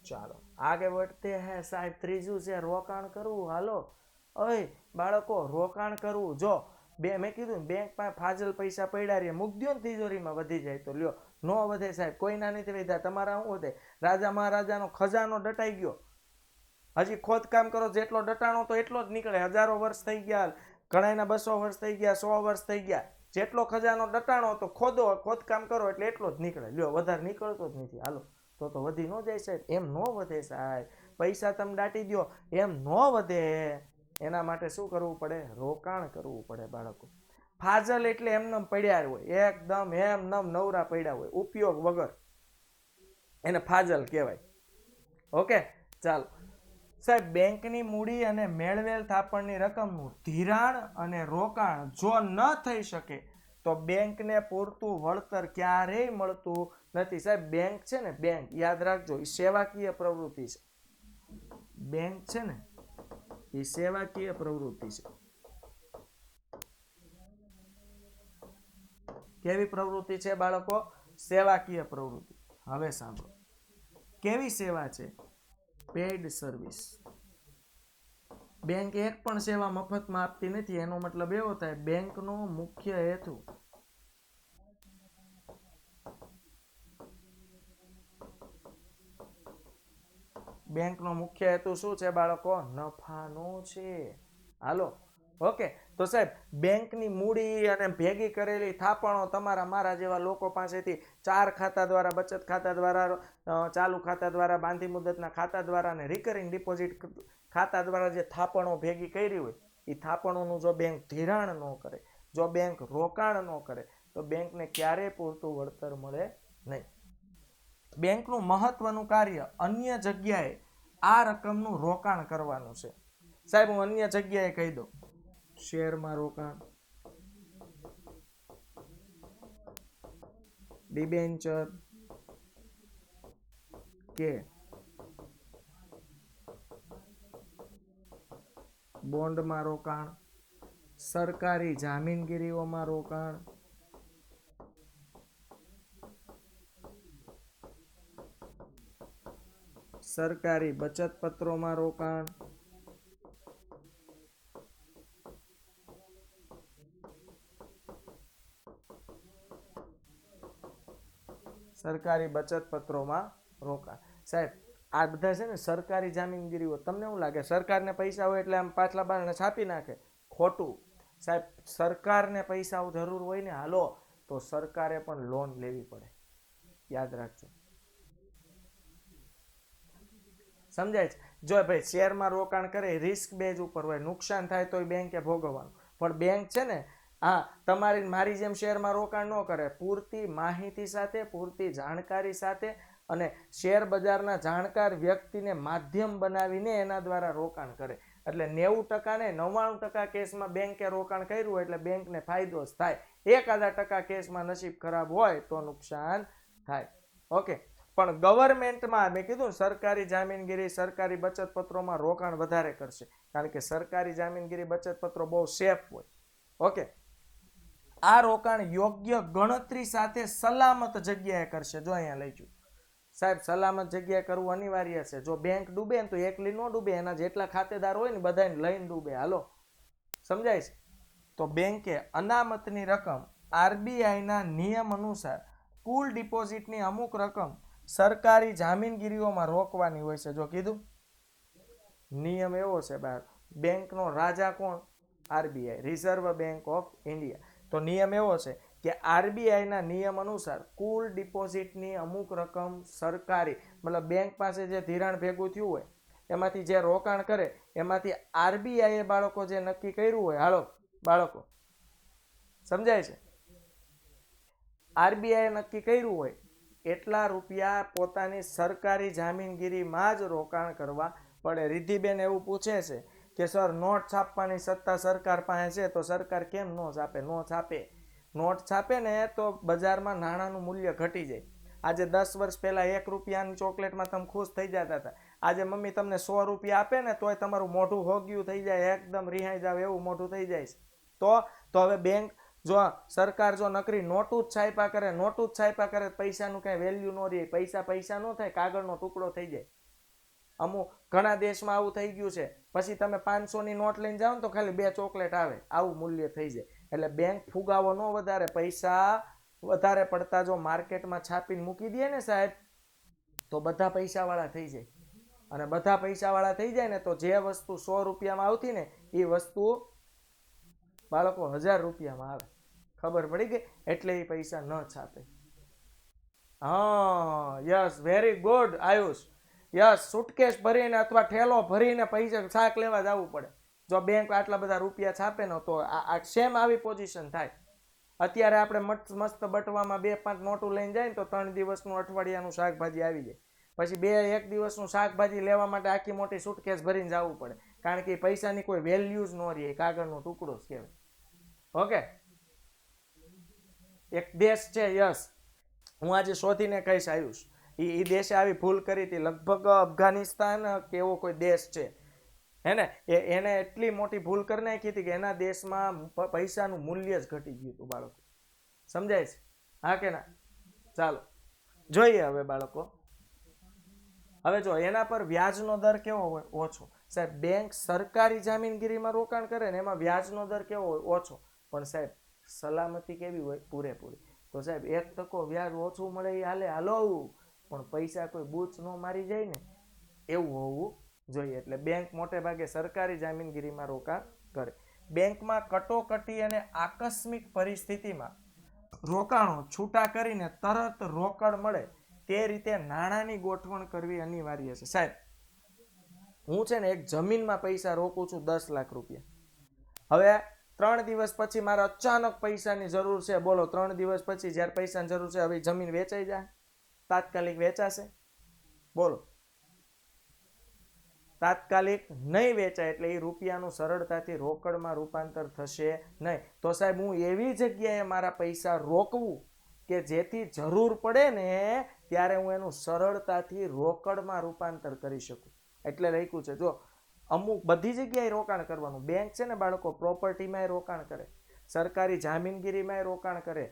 ચાલો આગળ વધતે હે સાહેબ. ત્રીજું છે રોકાણ કરવું. હાલો ઓય બાળકો, રોકાણ કરવું. જો મેં કીધું બેંક પાસે ફાજલ પૈસા પડ્યા રહે, મૂક દો ને તિજોરીમાં, વધી જાય તો લ્યો. નો વધે સાહેબ, કોઈના નથી વધ્યા. તમારા શું વધે? રાજા મહારાજાનો ખજાનો દટાઈ ગયો, હજી ખોદકામ કરો, જેટલો દટાણો તો એટલો જ નીકળે. હજારો વર્ષ થઈ ગયા, ઘણાના 200 વર્ષ થઈ ગયા, 100 વર્ષ થઈ ગયા. જેટલો ખજાનો દટાણો તો ખોદકામ કરો એટલે એટલો જ નીકળે. લ્યો, વધારે નીકળતો જ નથી. હાલો તો વધી ન જાય સાહેબ? એમ ન વધે સાહેબ. પૈસા તમે દાટી દો, એમ ન વધે. એના માટે શું કરવું પડે? રોકાણ કરવું પડે બાળકો. ફાજલ એટલે એમનેમ પડ્યા હોય, એકદમ એમનેમ નવરા પડ્યા હોય, ઉપયોગ વગર, એને ફાજલ કહેવાય. ઓકે ચાલો સાહેબ, બેંકની મૂડી અને મેળવેલ થાપણની રકમનું ધિરાણ અને રોકાણ જો ન થઈ શકે તો બેંકને પૂરતું વળતર ક્યારેય મળતું નથી. સાહેબ બેંક છે ને, બેંક યાદ રાખજો, એ સેવાકીય પ્રવૃત્તિ છે. બેંક છે ને એ સેવાકીય પ્રવૃત્તિ છે. કેવી પ્રવૃત્તિ છે બાળકો? સેવાકીય પ્રવૃત્તિ. હવે સાંભળો, કેવી સેવા છે? Paid service. બેંક એક પણ સેવા મફતમાં આપતી નથી. એનો મતલબ એવો થાય, બેંકનો મુખ્ય હેતુ શું છે બાળકો? નફાનો છે. Hello okay. તો સાહેબ બેંકની મૂડી અને ભેગી કરેલી થાપણો તમારા મારા જેવા લોકો પાસેથી 4 ખાતા દ્વારા, બચત ખાતા દ્વારા, ચાલુ ખાતા દ્વારા, બાંધી મુદતના ખાતા દ્વારા અને રિકરિંગ ડિપોઝિટ ખાતા દ્વારા જે થાપણો ભેગી કરી હોય, એ થાપણોનું જો બેંક ધિરાણ ન કરે, જો બેંક રોકાણ ન કરે, તો બેંકને ક્યારેય પૂરતું વળતર મળે નહીં. બેંકનું મહત્વનું કાર્ય અન્ય જગ્યાએ આ રકમનું રોકાણ કરવાનું છે. સાહેબ હું અન્ય જગ્યાએ કહી દઉં. શેરમાં રોકાણ, ડિબેન્ચર કે બોન્ડમાં રોકાણ, સરકારી જામીનગીરીઓમાં રોકાણ, સરકારી બચત પત્રોમાં રોકાણ, સરકારી બચત પત્રોમાં રોકાણ. સાહેબ આ બધા છે ને સરકારી જામીનગીરીઓ. તમને શું લાગે સરકારને પૈસા હોય એટલે આમ પાછલા બારણે છાપી નાખે? ખોટું સાહેબ. સરકારને પૈસા જરૂર હોય ને, હાલો તો સરકારે પણ લોન લેવી પડે. યાદ રાખજો. સમજાય છે? જો ભાઈ શેરમાં રોકાણ કરે, રિસ્ક બેઝ ઉપર હોય, નુકસાન થાય તો બેંકે ભોગવવાનું. પણ બેંક છે ને, હા તમારી મારી જેમ શેરમાં રોકાણ ન કરે, પૂરતી માહિતી સાથે, પૂરતી જાણકારી સાથે અને શેર બજારના જાણકાર વ્યક્તિને માધ્યમ બનાવીને એના દ્વારા રોકાણ કરે. એટલે 90% ને 99% કેસમાં બેંકે રોકાણ કર્યું એટલે બેંકને ફાયદો જ થાય. 1% કેસમાં નસીબ ખરાબ હોય તો નુકસાન થાય. ઓકે. પણ ગવર્મેન્ટમાં મેં કીધું સરકારી જામીનગીરી, સરકારી બચત પત્રોમાં રોકાણ વધારે કરશે, કારણ કે સરકારી જામીનગીરી બચત પત્રો બહુ સેફ હોય. ઓકે. આ રોકાણ યોગ્ય ગણતરી સાથે સલામત જગ્યાએ કરશે. જો અહીંયા લઈશું સાહેબ, સલામત જગ્યાએ કરવું અનિવાર્ય છે. જો બેંક ડૂબે ને તો એકલી ન ડૂબે, એના જેટલા ખાતેદાર હોય ને બધાને લઈને ડૂબે. હાલો સમજાય છે? તો બેંકે અનામતની રકમ RBIના નિયમ અનુસાર કુલ ડિપોઝિટની અમુક રકમ સરકારી જામીનગીરીઓમાં રોકવાની હોય છે. જો કીધું નિયમ એવો છે બાર. બેંકનો રાજા કોણ? RBI, reserve bank of India. તો નિયમ એવો છે કે RBIના નિયમ અનુસાર કુલ ડિપોઝિટની અમુક રકમ સરકારી, મતલબ બેંક પાસે જે ધિરાણ ભેગું થયું હોય એમાંથી જે રોકાણ કરે એમાંથી RBIએ બાળકો જે નક્કી કર્યું હોય, હાલો બાળકો સમજાય છે? RBIએ નક્કી કર્યું હોય એટલા રૂપિયા પોતાની સરકારી જામીનગીરીમાં જ રોકાણ કરવા પડે. રિદ્ધિબેન એવું પૂછે છે કે સર નોટ છાપવાની સત્તા સરકાર પાસે છે તો સરકાર કેમ ન છાપે? ન છાપે. નોટ છાપે ને તો બજારમાં નાણાંનું મૂલ્ય ઘટી જાય. આજે 10 વર્ષ પહેલા 1 રૂપિયાની ચોકલેટમાં તમે ખુશ થઈ જતા હતા. આજે મમ્મી તમને 100 રૂપિયા આપે ને તોય તમારું મોઢું હોગ્યું થઈ જાય, એકદમ રિહાઈ જાવ એવું મોઢું થઈ જાય છે. તો હવે બેંક જો સરકાર જો નકરી નોટું જ છાપ્યા કરે પૈસાનું કઈ વેલ્યુ ન રહે. પૈસા ન થાય, કાગળનો ટુકડો થઈ જાય. અમુક ઘણા દેશમાં આવું થઈ ગયું છે. પછી તમે 500ની નોટ લઈને જાઓ ને તો ખાલી 2 ચોકલેટ આવે, આવું મૂલ્ય થઈ જાય. એટલે બેંક ફુગાવો ન વધારે, પૈસા વધારે પડતા જો માર્કેટમાં છાપીને મૂકી દે ને સાહેબ, તો બધા પૈસાવાળા થઈ જાય. અને બધા પૈસાવાળા થઈ જાય ને તો જે વસ્તુ 100 રૂપિયામાં આવતી ને એ વસ્તુ બાળકો 1000 રૂપિયામાં આવે. ખબર પડી ગઈ? એટલે એ પૈસા ન છાપે. હા, yes, very good Ayush. Yes, suitcase ભરીને અથવા ઠેલો ભરીને પૈસા શાક લેવા જવું પડે. જો બેંક આટલા બધા રૂપિયા છાપે ને તો આ સેમ આવી પોઝિશન થાય. અત્યારે આપણે મસ્ત બટવામાં 2-5 નોટું લઈને જાય ને તો 3 દિવસનું અઠવાડિયાનું શાકભાજી આવી જાય. પછી 1 દિવસનું શાકભાજી લેવા માટે આખી મોટી સુટકેસ ભરીને જવું પડે. કારણ કે પૈસાની કોઈ વેલ્યુ જ ન રહે, કાગળનો ટુકડો જ કહેવાય. ઓકે, એક દેશ છે, યસ, હું આજે શોધીને કહીશ આયુષ, એ દેશે આવી ભૂલ કરી હતી. લગભગ અફઘાનિસ્તાન કે એવો કોઈ દેશ છે, હે ને, એને એટલી મોટી ભૂલ કરી નાખી હતી કે એના દેશમાં પૈસાનું મૂલ્ય જ ઘટી ગયું હતું. બાળકો સમજાય છે? હા કે ના? ચાલો જોઈએ હવે બાળકો. હવે જો એના પર વ્યાજનો દર કેવો હોય? ઓછો. સાહેબ બેંક સરકારી જામીનગીરીમાં રોકાણ કરે ને એમાં વ્યાજનો દર કેવો હોય? ઓછો. પણ સાહેબ સલામતી કેવી હોય? પૂરેપૂરી. તો સાહેબ 1% વ્યાજ ઓછું મળે એ હાલો, પણ પૈસા કોઈ બૂચ ન મારી જાય ને એવું હોવું જોઈએ. એટલે બેંક મોટે ભાગે સરકારી જામીનગીરીમાં રોકાણ કરે. બેંકમાં કટોકટી અને આકસ્મિક પરિસ્થિતિમાં રોકાણો છૂટા કરીને તરત રોકડ મળે તે રીતે નાણાંની ગોઠવણ કરવી અનિવાર્ય છે. સાહેબ હું છે ને એક જમીનમાં પૈસા રોકું છું 10 લાખ રૂપિયા. હવે 3 દિવસ પછી મારે અચાનક પૈસાની જરૂર છે. બોલો, 3 દિવસ પછી જ્યારે પૈસાની જરૂર છે, હવે જમીન વેચાઈ જાય? તાત્કાલિક વેચાશે? બોલો, તાત્કાલિક નહીં વેચાય. એટલે એ રૂપિયાનું સરળતાથી રોકડમાં રૂપાંતર થશે નહીં. તો સાહેબ હું એવી જગ્યાએ મારા પૈસા રોકવું કે જેથી જરૂર પડે ને ત્યારે હું એનું સરળતાથી રોકડમાં રૂપાંતર કરી શકું. એટલે લખ્યું છે જો, અમુક બધી જગ્યાએ રોકાણ કરવાનું. બેંક છે ને બાળકો પ્રોપર્ટીમાં રોકાણ કરે, સરકારી જામીનગીરીમાં રોકાણ કરે,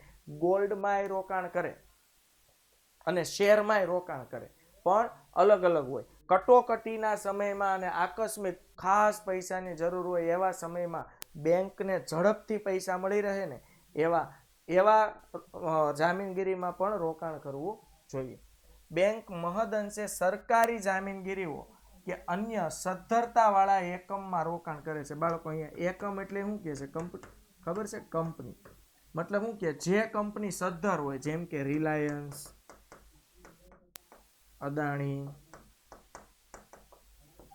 ગોલ્ડમાં રોકાણ કરે અને શેરમાં રોકાણ કરે, પણ અલગ અલગ હોય. કટોકટીના સમયમાં અને આકસ્મિક ખાસ પૈસાની જરૂર હોય એવા સમયમાં બેંકને ઝડપથી પૈસા મળી રહે ને એવા જામીનગીરીમાં પણ રોકાણ કરવું જોઈએ. બેંક મહદઅંશે સરકારી જામીનગીરીઓ કે અન્ય સદ્ધરતાવાળા એકમમાં રોકાણ કરે છે. બાળકો અહીંયા એકમ એટલે શું કહે છે? કંપની. ખબર છે? કંપની મતલબ શું કે જે કંપની સદ્ધર હોય, જેમ કે રિલાયન્સ, અદાણી,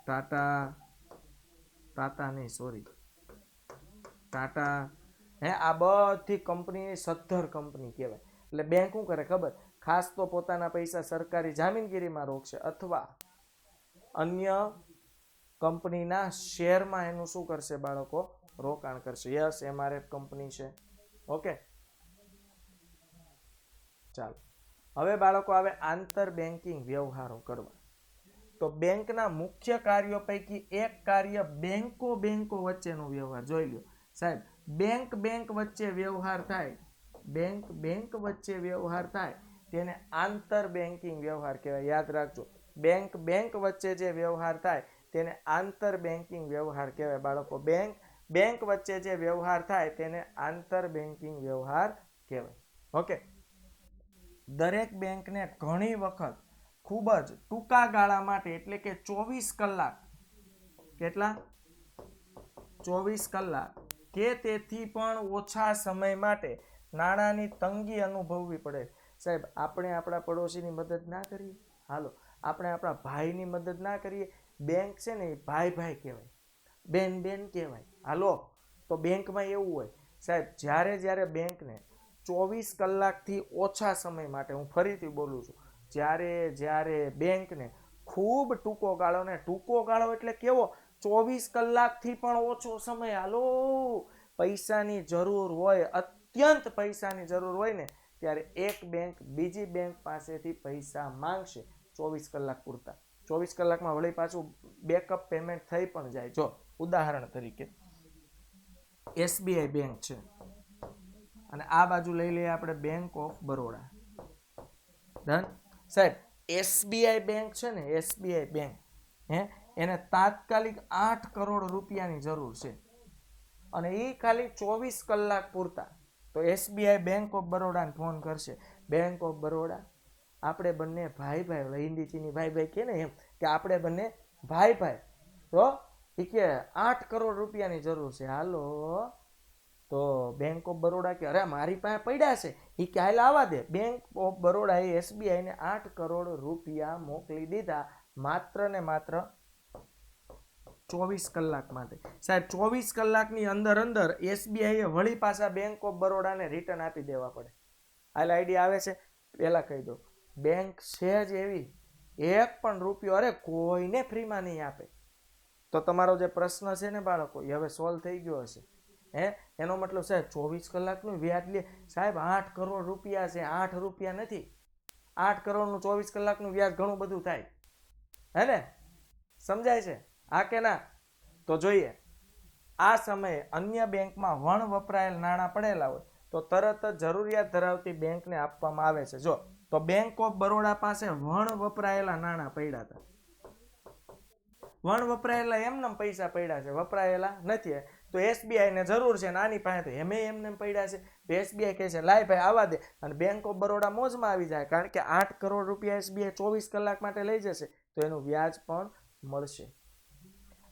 ટાટા, આ બધી કંપની સદ્ધર કંપની કહેવાય. એટલે બેંક શું કરે ખબર? ખાસ તો પોતાના પૈસા સરકારી જામીનગીરીમાં રોકશે અથવા અન્ય કંપનીના શેરમાં એનું શું કરશે બાળકો? રોકાણ કરશે. યસ, MRF કંપની છે. ઓકે, ચાલો હવે બાળકો આવે આંતર બેન્કિંગ વ્યવહારો કરવા. તો બેંકના મુખ્ય કાર્યો પૈકી એક કાર્ય બેંકો વચ્ચેનો વ્યવહાર. જોઈ લો સાહેબ, બેંક વચ્ચે વ્યવહાર થાય, બેંક વચ્ચે વ્યવહાર થાય તેને આંતર બેન્કિંગ વ્યવહાર કહેવાય. યાદ રાખજો, બેંક વચ્ચે જે વ્યવહાર થાય તેને આંતર બેન્કિંગ વ્યવહાર કહેવાય. બાળકો બેંક વચ્ચે જે વ્યવહાર થાય તેને આંતર બેન્કિંગ વ્યવહાર કહેવાય. ઓકે, દરેક બેંકને ઘણી વખત ખૂબ જ ટૂંકા ગાળા માટે એટલે કે 24 કલાક, કેટલા? 24 કલાક કે તેથી પણ ઓછા સમય માટે નાણાંની તંગી અનુભવવી પડે. સાહેબ આપણે આપણા પડોશીની મદદ ના કરીએ? હાલો, આપણે આપણા ભાઈની મદદ ના કરીએ? બેંક છે ને એ ભાઈ કહેવાય, બેન કહેવાય. હાલો, તો બેંકમાં એવું હોય સાહેબ, જ્યારે બેંકને 24 કલાકથી ઓછા સમય માટે, હું ફરીથી બોલું છું, જ્યારે બેંકને ખૂબ ટૂંકો ગાળો, ને ટૂંકો ગાળો એટલે કેવો? 24 કલાકથી પણ ઓછો સમય હાલો પૈસાની જરૂર હોય, અત્યંત પૈસાની જરૂર હોય ને ત્યારે એક બેંક બીજી બેંક પાસેથી પૈસા માંગશે 24 કલાક પૂરતા. 24 કલાકમાં વળી પાછું બેકઅપ પેમેન્ટ થઈ પણ જાય. જો ઉદાહરણ તરીકે SBI બેંક છે અને આ બાજુ લઈ લઈએ આપણે બેંક ઓફ બરોડા. ડન સાહેબ, SBI બેંક છે ને, SBI બેંક એને તાત્કાલિક 8 કરોડ રૂપિયાની જરૂર છે અને એ ખાલી 24 કલાક પૂરતા. તો SBI બેંક ઓફ બરોડાને ફોન કરશે, બેંક ઓફ બરોડા આપણે બંને ભાઈ ભાઈ, હિન્દી ચીની ભાઈ ભાઈ કે ને એમ, કે આપણે બંને ભાઈ ભાઈ, તો એ કે 8 કરોડ રૂપિયાની જરૂર છે, હાલો. તો બેંક ઓફ બરોડા કે અરે મારી પાસે પડ્યા છે, એ કે હાલ આવવા દે. બેંક ઓફ બરોડા એ SBI ને 8 કરોડ રૂપિયા મોકલી દીધા માત્ર ને માત્ર 24 કલાક માટે. સાહેબ 24 કલાકની અંદર અંદર SBI એ વળી પાછા બેંક ઓફ બરોડાને રિટર્ન આપી દેવા પડે. હાલ આઈડિયા આવે છે? પહેલા કહી દો, બેંક છે જ એવી, એક પણ રૂપિયો અરે કોઈને ફ્રીમાં નહીં આપે. તો તમારો જે પ્રશ્ન છે ને બાળકો, એ હવે સોલ્વ થઈ ગયો હશે. એનો મતલબ સાહેબ 24 કલાકનું વ્યાજ લે. સાહેબ 8 કરોડ રૂપિયા છે, 8 રૂપિયા નથી. 8 કરોડનું 24 કલાકનું વ્યાજ ઘણું બધું થાય, હે ને? સમજાય છે? હા કે ના? તો જોઈએ, આ સમયે અન્ય બેંકમાં વણ વપરાયેલ નાણાં પડેલા હોય તો તરત જ જરૂરિયાત ધરાવતી બેંકને આપવામાં આવે છે. જો તો બેંક ઓફ બરોડા પાસે વણ વપરાયેલા નાણાં પડ્યા હતા. વણ વપરાયેલા એમને પૈસા પડ્યા છે, વપરાયેલા નથી. તો SBI ને જરૂર છે, નાની પાસે તો એમને પડ્યા છે. તો SBI કહે છે લાય ભાઈ આવવા દે, અને બેંક ઓફ બરોડા મોજમાં આવી જાય, કારણ કે 8 કરોડ રૂપિયા SBI 24 કલાક માટે લઈ જશે તો એનું વ્યાજ પણ મળશે.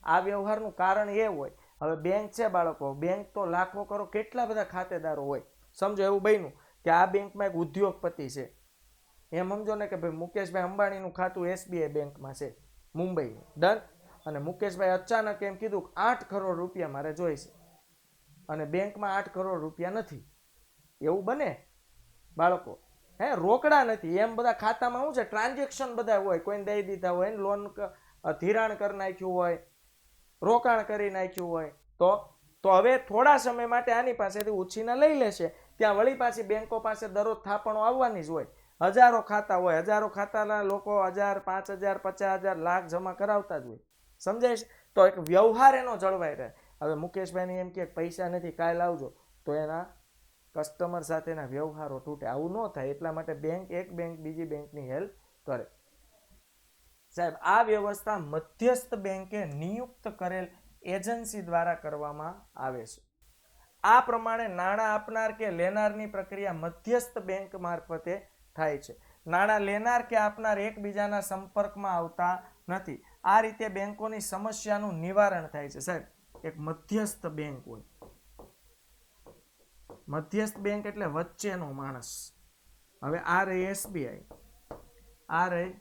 આ વ્યવહારનું કારણ એ હોય. હવે બેંક છે બાળકો, બેંક તો લાખો કરોડ કેટલા બધા ખાતેદારો હોય. સમજો એવું બન્યું કે આ બેંકમાં એક ઉદ્યોગપતિ છે, એમ સમજો ને કે ભાઈ મુકેશભાઈ અંબાણીનું ખાતું SBI બેંકમાં છે મુંબઈ. ડન. અને મુકેશભાઈ અચાનક એમ કીધું 8 કરોડ રૂપિયા મારે જોઈશે, અને બેંકમાં 8 કરોડ રૂપિયા નથી. એવું બને બાળકો? રોકડા નથી, એમ બધા ખાતામાં શું છે, ટ્રાન્ઝેક્શન બધા હોય, કોઈને દઈ દીધા હોય, લોન ધિરાણ કરી નાખ્યું હોય, રોકાણ કરી નાખ્યું હોય. તો હવે થોડા સમય માટે આની પાસેથી ઉછીના લઈ લેશે. ત્યાં વળી પાછી બેંકો પાસે દરરોજ થાપણો આવવાની જ હોય. હજારો ખાતા હોય, હજારો ખાતાના લોકો 1000, 5000, 50000, લાખ જમા કરાવતા જ હોય. સમજાય છે? તો એક વ્યવહાર એનો જળવાઈ રહે. હવે મુકેશભાઈને એમ કે પૈસા નથી, કાલ આવજો, તો એના કસ્ટમર સાથેના વ્યવહારો તૂટે. આવું ન થાય, એટલા માટે બેંક એક બેંક બીજી બેંકની હેલ્પ કરે. સાહેબ આ વ્યવસ્થા મધ્યસ્થ બેંકે નિયુક્ત કરેલ એજન્સી દ્વારા કરવામાં આવે છે. આ પ્રમાણે નાણાં આપનાર કે લેનારની પ્રક્રિયા મધ્યસ્થ બેંક મારફતે થાય છે. નાણાં લેનાર કે આપનાર એકબીજાના સંપર્કમાં આવતા નથી. આ રીતે બેંકોની સમસ્યાનું નિવારણ થાય છે. સાહેબ એક મધ્યસ્થ બેંક હોય. મધ્યસ્થ બેંક એટલે વચ્ચેનો માણસ. હવે આ રહી SBI, આ રહી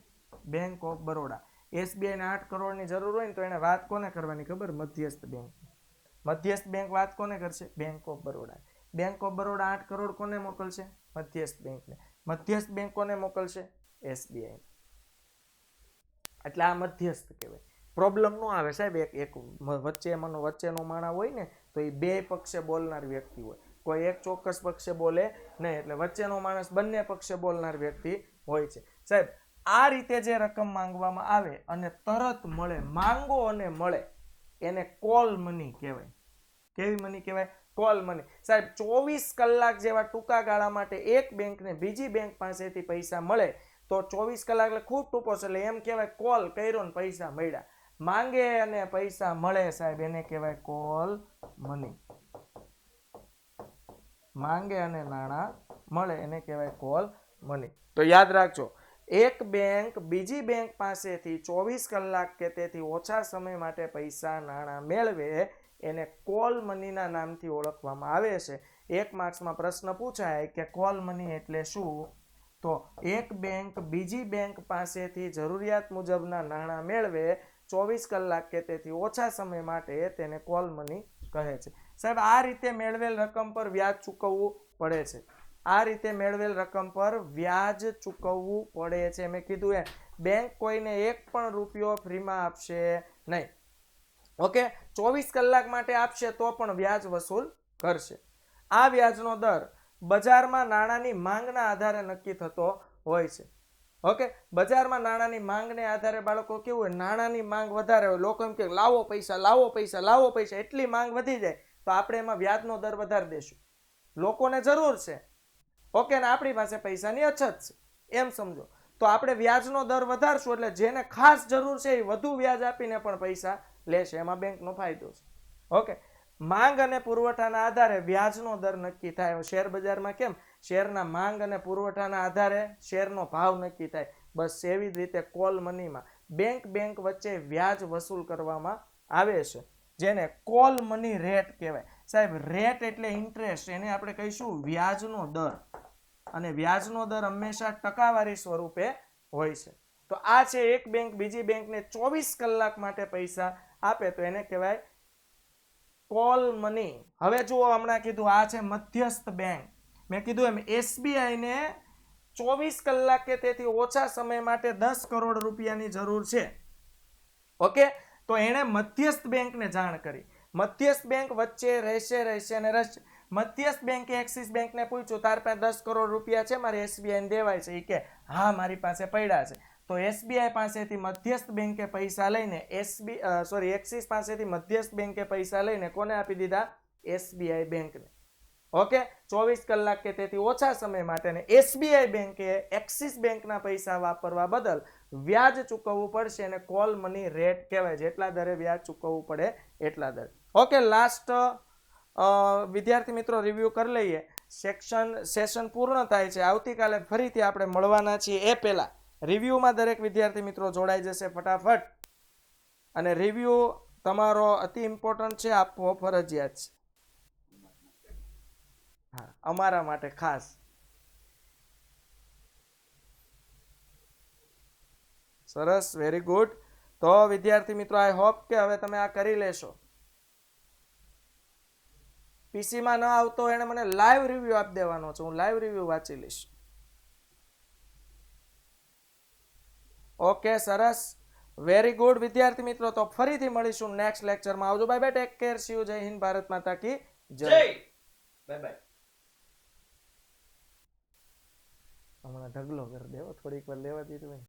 બેંક ઓફ બરોડા. SBI ને 8 કરોડની જરૂર હોય ને તો એને વાત કોને કરવાની ખબર? મધ્યસ્થ બેંક. મધ્યસ્થ બેંક વાત કોને કરશે? Bank of Baroda. Bank of Baroda 8 crore કોને મોકલશે? મધ્યસ્થ બેંકને. મધ્યસ્થ બેંક કોને મોકલશે? SBI. એટલે આ મધ્યસ્થ કહેવાય. પ્રોબ્લેમ ન આવે સાહેબ, એક વચ્ચેનો માણા હોય ને તો એ બે પક્ષે બોલનાર વ્યક્તિ હોય, કોઈ એક ચોક્કસ પક્ષે બોલે નહીં. એટલે વચ્ચેનો માણસ બંને પક્ષે બોલનાર વ્યક્તિ હોય છે. સાહેબ આ રીતે જે રકમ માંગવામાં આવે અને તરત મળે, માંગો અને મળે, એને કોલ મની કહેવાય. કેવી મની કહેવાય? Call money. સાહેબ 24 કલાક જેવા ટૂંકા ગાળા માટે એક બેંકને બીજી બેંક પાસેથી પૈસા મળે તો 24 કલાક એટલે ખૂબ ટૂંકો છે, એટલે એમ કહેવાય કોલ કર્યો ને પૈસા મળ્યા. માંગે અને પૈસા મળે સાહેબ એને કહેવાય કોલ મની. માંગે અને નાણાં મળે એને કહેવાય કોલ મની. તો યાદ રાખજો, એક બેંક બીજી બેંક પાસેથી 24 કલાક કે તેથી ઓછા સમય માટે પૈસા નાણાં મેળવે એને કોલ મનીના નામથી ઓળખવામાં આવે છે. એક માર્ક્સમાં પ્રશ્ન પૂછાય કે કોલ મની એટલે શું? તો એક બેંક બીજી બેંક પાસેથી જરૂરિયાત મુજબના નાણાં મેળવે 24 કલાક કે તેથી ઓછા સમય માટે તેને કોલ મની કહે છે. સાહેબ આ રીતે મેળવેલ રકમ પર વ્યાજ ચૂકવવું પડે છે. આ રીતે મેળવેલ રકમ પર વ્યાજ ચૂકવવું પડે છે. મેં કીધું એ બેંક કોઈને એક પણ રૂપિયો ફ્રીમાં આપશે નહીં. ઓકે, 24 કલાક માટે આપશે તો પણ વ્યાજ વસૂલ કરશે. આ વ્યાજનો દર બજારમાં નાણાંની માંગના આધારે નક્કી થતો હોય છે. ઓકે, બજારમાં નાણાંની માંગને આધારે બાળકો કેવું હોય, નાણાંની માંગ વધારે હોય, લોકો એમ કે લાવો પૈસા લાવો પૈસા લાવો પૈસા, એટલી માંગ વધી જાય તો આપણે એમાં વ્યાજનો દર વધારી દેશું. લોકોને જરૂર છે, ઓકે, ને આપણી પાસે પૈસાની અછત છે એમ સમજો, તો આપણે વ્યાજનો દર વધારશું એટલે જેને ખાસ જરૂર છે એ વધુ વ્યાજ આપીને પણ પૈસા લેશે. એમાં બેંકનો ફાયદો છે. ઓકે, માંગ અને પુરવઠાના આધારે વ્યાજનો દર નક્કી થાય. શેર બજારમાં કેમ શેરના માંગ અને પુરવઠાના આધારે શેરનો ભાવ નક્કી થાય, બસ એવી જ રીતે કોલ મનીમાં બેંક વચ્ચે વ્યાજ વસૂલ કરવામાં આવે છે, જેને કોલ મની રેટ કહેવાય. સાહેબ, રેટ એટલે ઇન્ટરેસ્ટ, એને આપણે કહીશું વ્યાજનો દર, અને વ્યાજનો દર હંમેશા ટકાવારી સ્વરૂપે હોય છે. તો આ છે એક બેંક બીજી બેંકને 24 કલાક માટે પૈસા આપે તો એને કહેવાય કોલ મની. હવે જુઓ, હમણાં કીધું આ છે મધ્યસ્થ બેંક. મેં કીધું એમ એસબીઆઈ ને 24 કલાક કે તેથી ઓછા સમય માટે 10 કરોડ રૂપિયાની જરૂર છે. ઓકે, તો એણે મધ્યસ્થ બેંકને જાણ કરી. મધ્યસ્થ બેંક વચ્ચે રહેશે અને રહેશે. મધ્યસ્થ બેંકે એક્સિસ બેંકને પૂછ્યું, તાર પાસે 10 કરોડ રૂપિયા છે, મારે એસબીઆઈ દેવાય છે. એ કે હા, મારી પાસે પડ્યા છે. તો એસબીઆઈ પાસેથી મધ્યસ્થ બેંકે પૈસા લઈને એક્સિસ પાસેથી મધ્યસ્થ બેંકે પૈસા લઈને કોને આપી દીધા? એસબીઆઈ બેંકને. ઓકે, 24 કલાક કે તેથી ઓછા સમય માટે. ને એસબીઆઈ બેંકે એક્સિસ બેંકના પૈસા વાપરવા બદલ વ્યાજ ચૂકવવું પડશે, અને કોલ મની રેટ કહેવાય. જેટલા દરે વ્યાજ ચૂકવવું પડે એટલા દરે. ઓકે, લાસ્ટ વિદ્યાર્થી મિત્રો રિવ્યુ કરી લઈએ. સેશન પૂર્ણ થાય છે. આવતીકાલે ફરીથી આપણે મળવાના છીએ. એ પહેલા રિવ્યુમાં દરેક વિદ્યાર્થી મિત્રો જોડાઈ જશે ફટાફટ, અને રિવ્યુ તમારો અતિ ઇમ્પોર્ટન્ટ છે, આપવો ફરજિયાત છે. હા, અમારા માટે ખાસ. સરસ, વેરી ગુડ. તો વિદ્યાર્થી મિત્રો, આઈ હોપ કે હવે તમે આ કરી લેશો. પીસીમાં ન આવતો એને મને લાઈવ રિવ્યુ આપી દેવાનો છે, હું લાઈવ રિવ્યુ વાંચી લઈશ. ઓકે, સરસ, વેરી ગુડ વિદ્યાર્થી મિત્રો. તો ફરીથી મળીશું નેક્સ્ટ લેક્ચરમાં. આવજો, bye bye, take care, C you, જય હિન્દ, ભારત માતા કી જય. Bye bye. હમણાં ઢગલો કરી દેવો, થોડીક વાર લેવા દીધું.